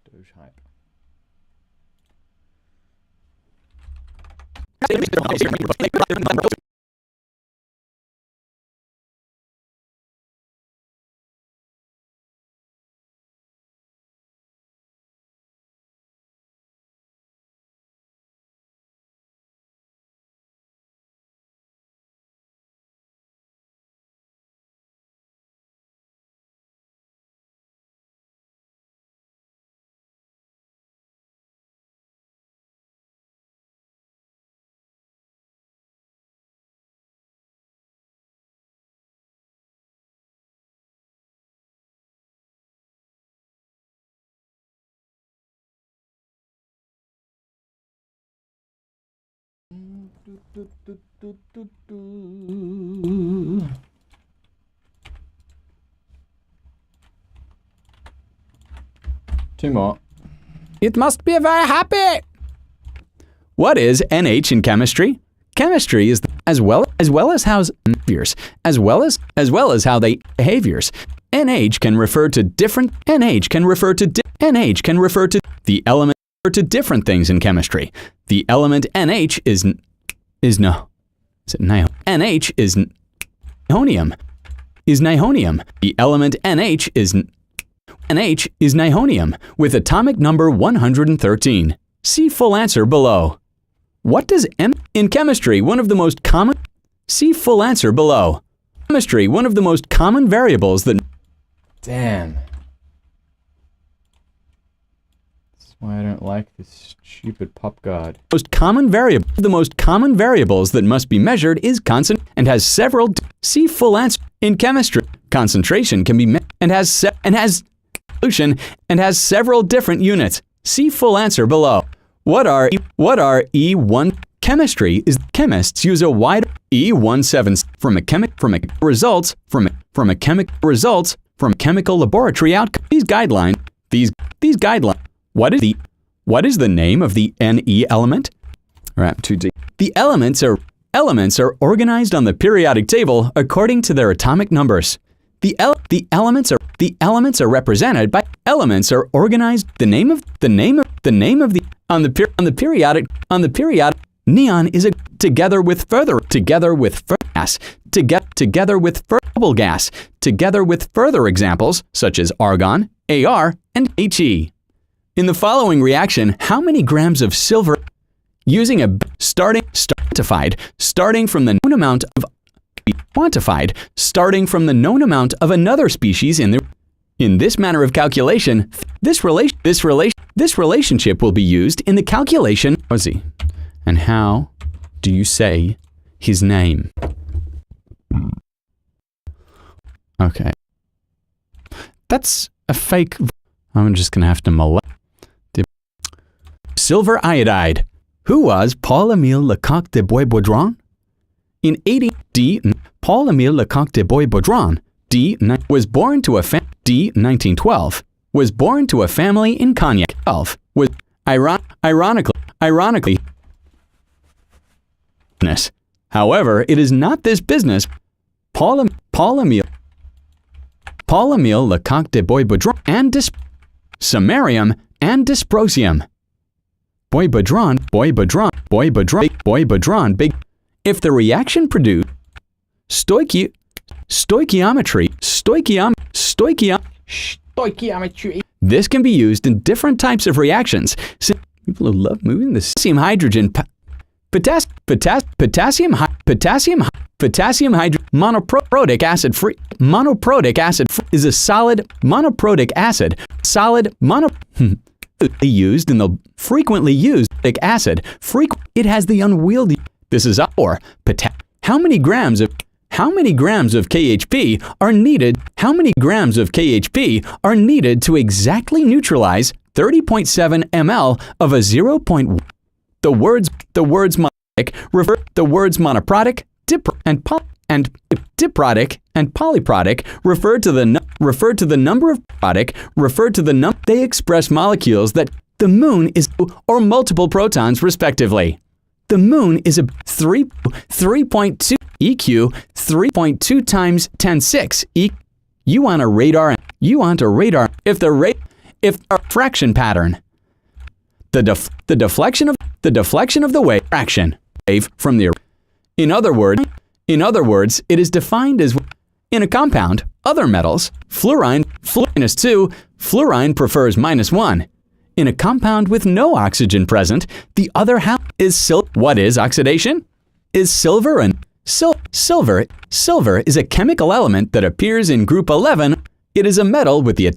Doge hype. Two more. It must be very happy. What is NH in chemistry? Chemistry is as well as how behaviors, as well as how they behaviors. NH can refer to different NH can refer to the element to different things in chemistry. The element NH is no. Is it nihonium? NH is nihonium. Is nihonium. The element NH is nihonium with atomic number 113. See full answer below. What does M in chemistry, one of the most common? See full answer below. Chemistry, one of the most common variables that Damn. That's why I don't like this stupid pop guard. the most common variables that must be measured is constant and has several see full answer in chemistry. Concentration can be measured and has solution and has several different units. See full answer below. What are E1 chemistry is chemists use a wide E17 from a chemical laboratory outcome. These guidelines. What is the name of the Ne element? All right, too deep. The elements are organized on the periodic table according to their atomic numbers. The elements are represented by elements are organized. The name of the on the periodic neon is together with further gas together with bubble gas together with further examples such as argon, Ar, and He. In the following reaction, how many grams of silver using a starting from the known amount of quantified starting from the known amount of another species in this manner of calculation, this relationship will be used in the calculation. And how do you say his name? Okay. That's a fake. I'm just going to have to molest. Silver iodide. Who was Paul-Émile Lecoq de Bois-Baudran? In 80 Paul-Émile Lecoq de Bois-Baudran was born to a family 1912 was born to a family in Cognac. 12 was ironically business. However, it is not this business. Paul-Émile Lecoq de Bois-Baudran and samarium and dysprosium. Bois-Baudran big. If the reaction produced stoichiometry. This can be used in different types of reactions. People who love moving the potassium hydrogen potassium hydrogen monoprotic acid is a solid monoprotic acid. Frequently used acid. It has the unwieldy. This is or how many grams of KHP are needed? How many grams of KHP are needed to exactly neutralize 30.7 ml of a 0.1? The words monoprotic, diprotic, and polyprotic refer to the number of they express molecules that The moon is or multiple protons respectively. The moon is a 3.2 EQ 3.2 times 10^6 E. You want a radar if a fraction pattern. The deflection of the wave fraction from the. In other words, it is defined as in a compound, other metals, fluorine -2, fluorine prefers -1. In a compound with no oxygen present, the other half is silver. What is oxidation? Is silver and silver is a chemical element that appears in group 11. It is a metal with the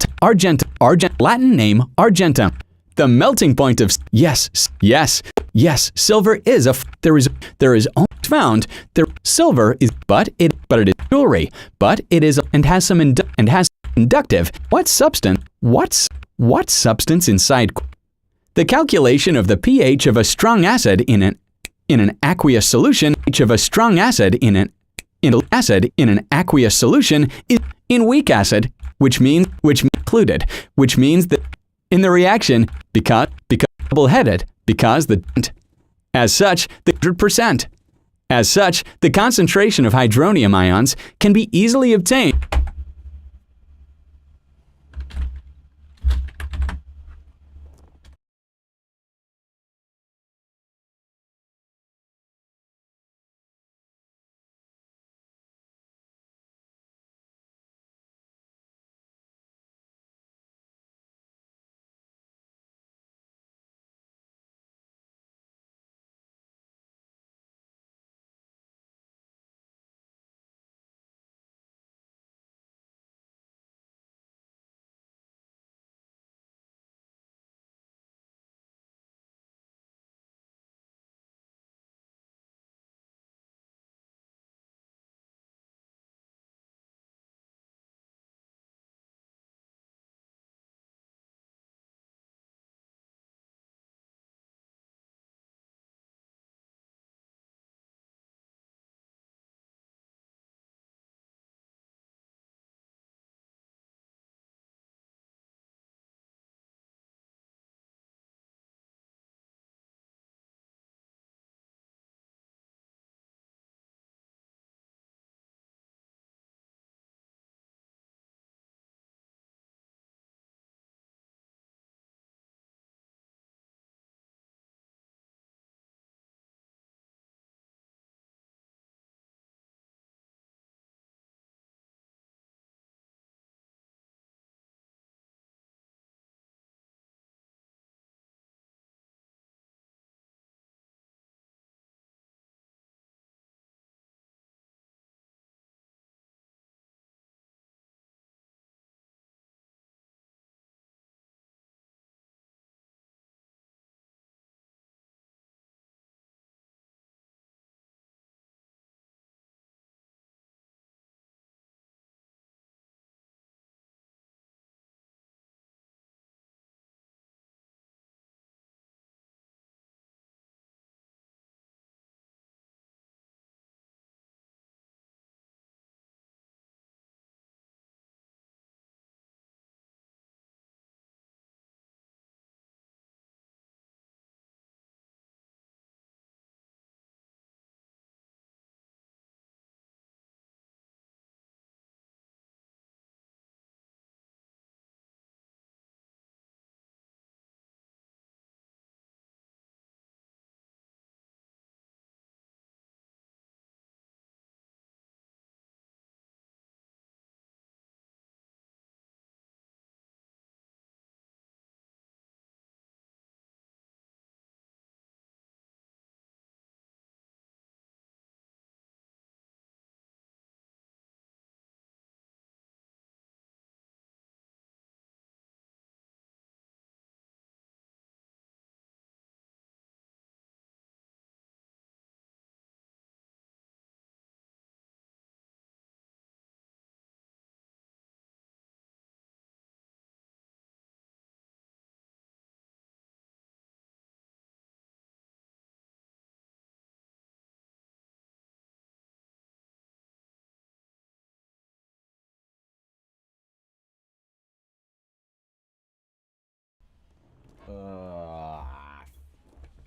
Latin name argentum. The melting point of yes, silver is there is only found there silver is but it is jewelry, but it is and has some inductive. What substance inside? The calculation of the pH of a strong acid in an aqueous solution, pH of a strong acid in an aqueous solution is in weak acid, which means that in the reaction because double-headed as such the 100%. As such, the concentration of hydronium ions can be easily obtained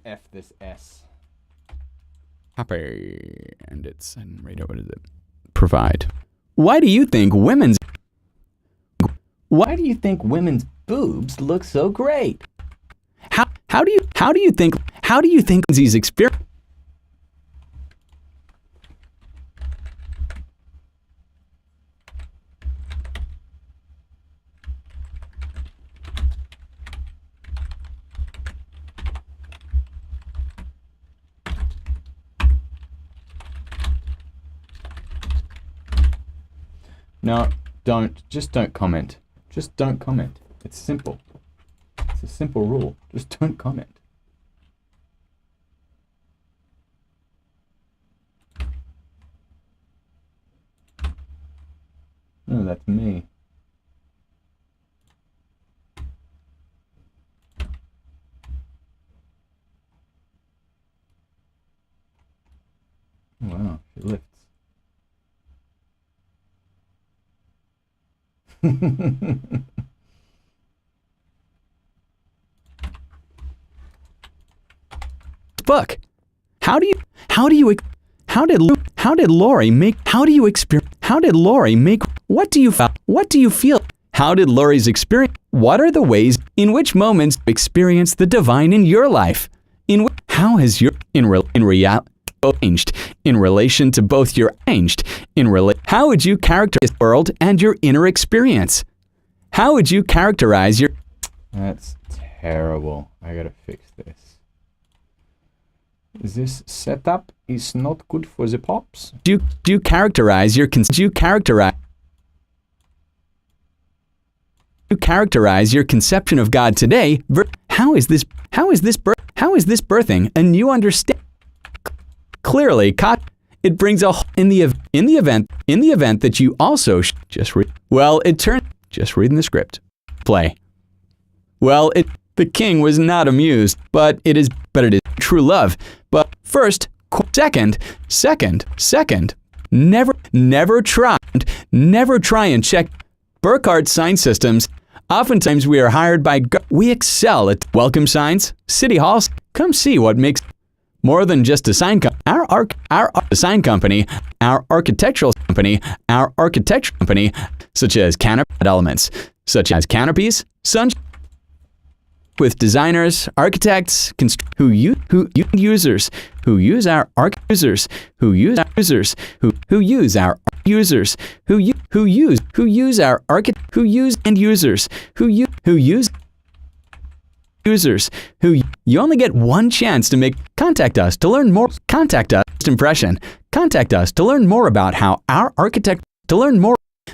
F this S. Happy. And it's, I didn't read it. What is it? Provide. Why do you think women's Boobs look so great? how do you think these experience? No, just don't comment. Just don't comment. It's simple. It's a simple rule. Just don't comment. No, that's me. Wow, she lifts. Book. How did Lori make, what do you feel? How did Lori's experience, what are the ways in which moments experience the divine in your life? How has your, changed in relation to both your how would you characterize the world and your inner experience? How would you characterize your, That's terrible. I gotta fix this. This setup is not good for the pops. do you characterize your conception of God today? How is this birthing a new understanding? Clearly, it brings in the event that you also just read. Well, just reading the script. Play. Well, the king was not amused, but it is true love. But first, second, never try and check Burkhardt sign systems. Oftentimes we are hired by, we excel at welcome signs, city halls. Come see what makes more than just a sign company. Our architectural company, such as canopies, with designers, architects, who use our users who you only get one chance to contact us to learn more. Contact us to learn more about how our architect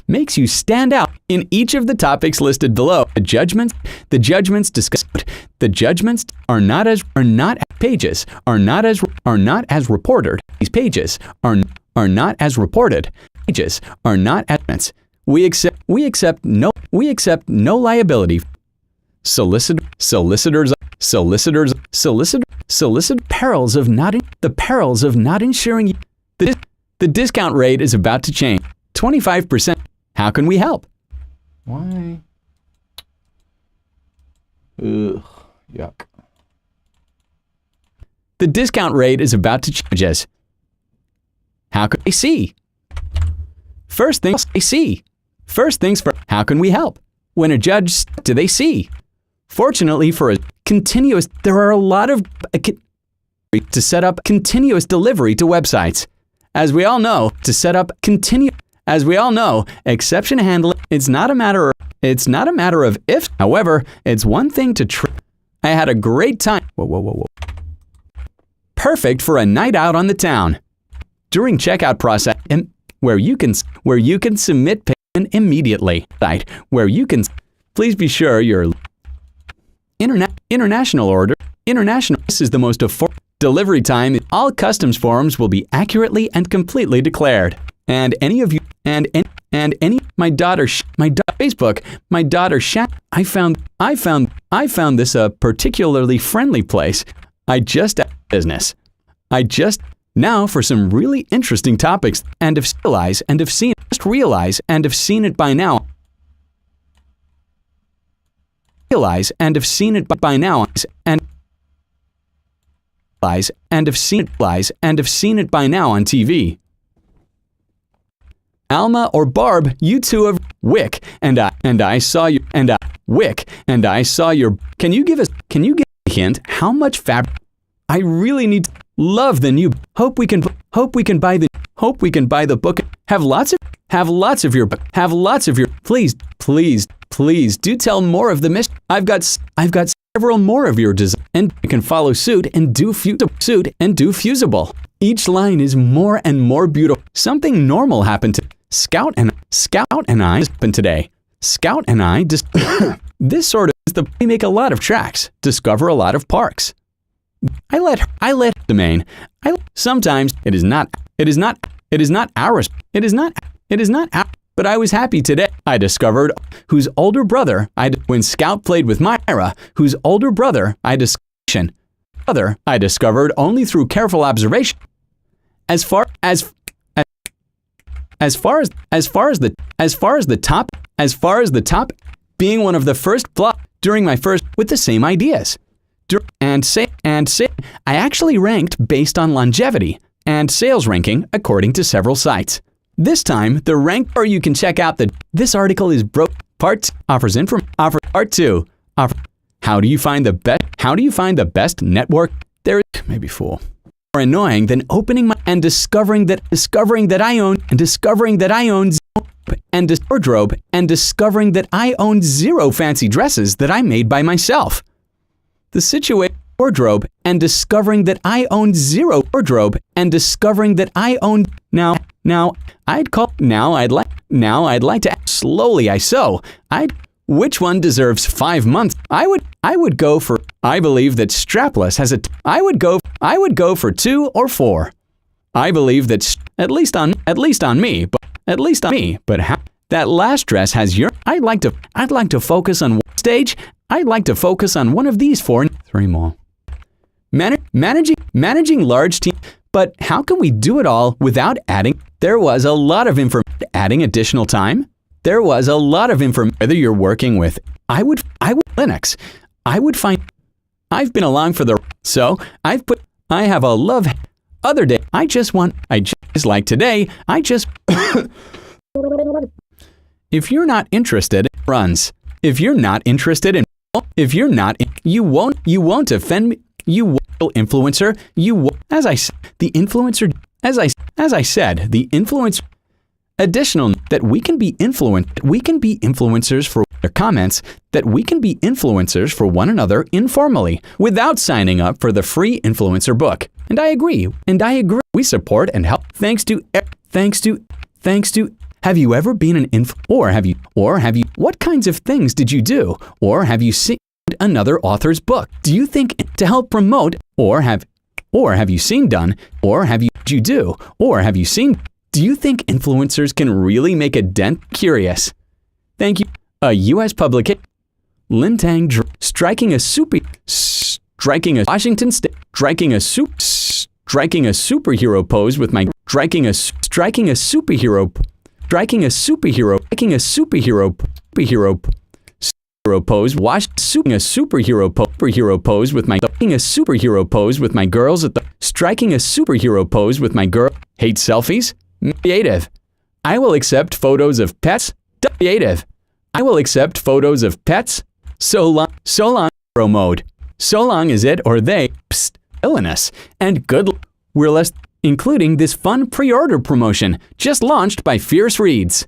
makes you stand out in each of the topics listed below. The judgments discussed. The judgments are not as reported. These pages are not as reported. Pages are not as. We accept no liability. Solicitor perils of not ensuring you. The discount rate is about to change. 25%. How can we help? Why? Ugh, yuck. The discount rate is about to change. How can they see? First things first. How can we help? When a judge, do they see? Fortunately for a continuous, there are a lot of to set up continuous delivery to websites. As we all know, exception handling, it's not a matter of if. However, it's one thing to try. I had a great time. Whoa. Perfect for a night out on the town. During checkout process, where you can submit payment immediately. Site where you can, please be sure your international order. This is the most affordable delivery time. All customs forms will be accurately and completely declared. And any of you my daughter Facebook, my daughter I found this a particularly friendly place. I just now for some really interesting topics and have seen it by now. And lies and have seen it by now on TV. Alma or Barb, you two have Wick, and I saw you, and Wick, and I saw your. Can you give a hint? How much fabric? I really need to love the new. Hope we can buy the book. Have lots of your. Please do tell more of the mystery. I've got several more of your design, and you can follow suit and do fusible. Each line is more and more beautiful. Something normal happened to Scout and I happened today. Scout and I this sort of is the we make a lot of tracks, discover a lot of parks. I let domain. Sometimes it is not ours. But I was happy today. I discovered whose older brother when Scout played with Myra, whose older brother I discovered only through careful observation. As far as the top being one of the first plot during my first with the same ideas. And say I actually ranked based on longevity and sales ranking according to several sites. This time the rank or you can check out this article is broke part offers part 2 offer how do you find the best network there is maybe fool more annoying than opening my and discovering that I own wardrobe and discovering that I own 0 fancy dresses that I made by myself. The situation wardrobe and discovering that I own 0 wardrobe and discovering that I own now I'd like to slowly I sew. Which one deserves 5 months? I would go for I believe that strapless has a I would go for 2 or 4. I believe that at least on me, but how that last dress has your I'd like to focus on stage. I'd like to focus on one of these 4 3 more. Managing large teams, but how can we do it all without adding? There was a lot of information. Adding additional time. There was a lot of information. Whether you're working with, I would Linux. I would find. I've been along for the so I have a love. Other day I just like today. If you're not interested, runs. If you're not interested in. You won't offend me. You will influencer. As I said, the influencer. Additional that we can be influencers for their comments. That we can be influencers for one another informally without signing up for the free influencer book. And I agree. We support and help. Thanks to. Have you ever been an or have you what kinds of things did you do? Or have you seen another author's book? Do you think to help promote or have you seen done or have you do or have you seen? Do you think influencers can really make a dent? Curious. Thank you. A U.S. publication. Lintang striking a Washington State striking a superhero pose with my striking a superhero pose. Striking a superhero pose with my girls at the striking a superhero pose with my girl. Hate selfies. Creative. I will accept photos of pets. Creative. I will accept photos of pets. So long. Hero mode. So long as it or they. Psst, illness and good. We're less. Including this fun pre-order promotion just launched by Fierce Reads.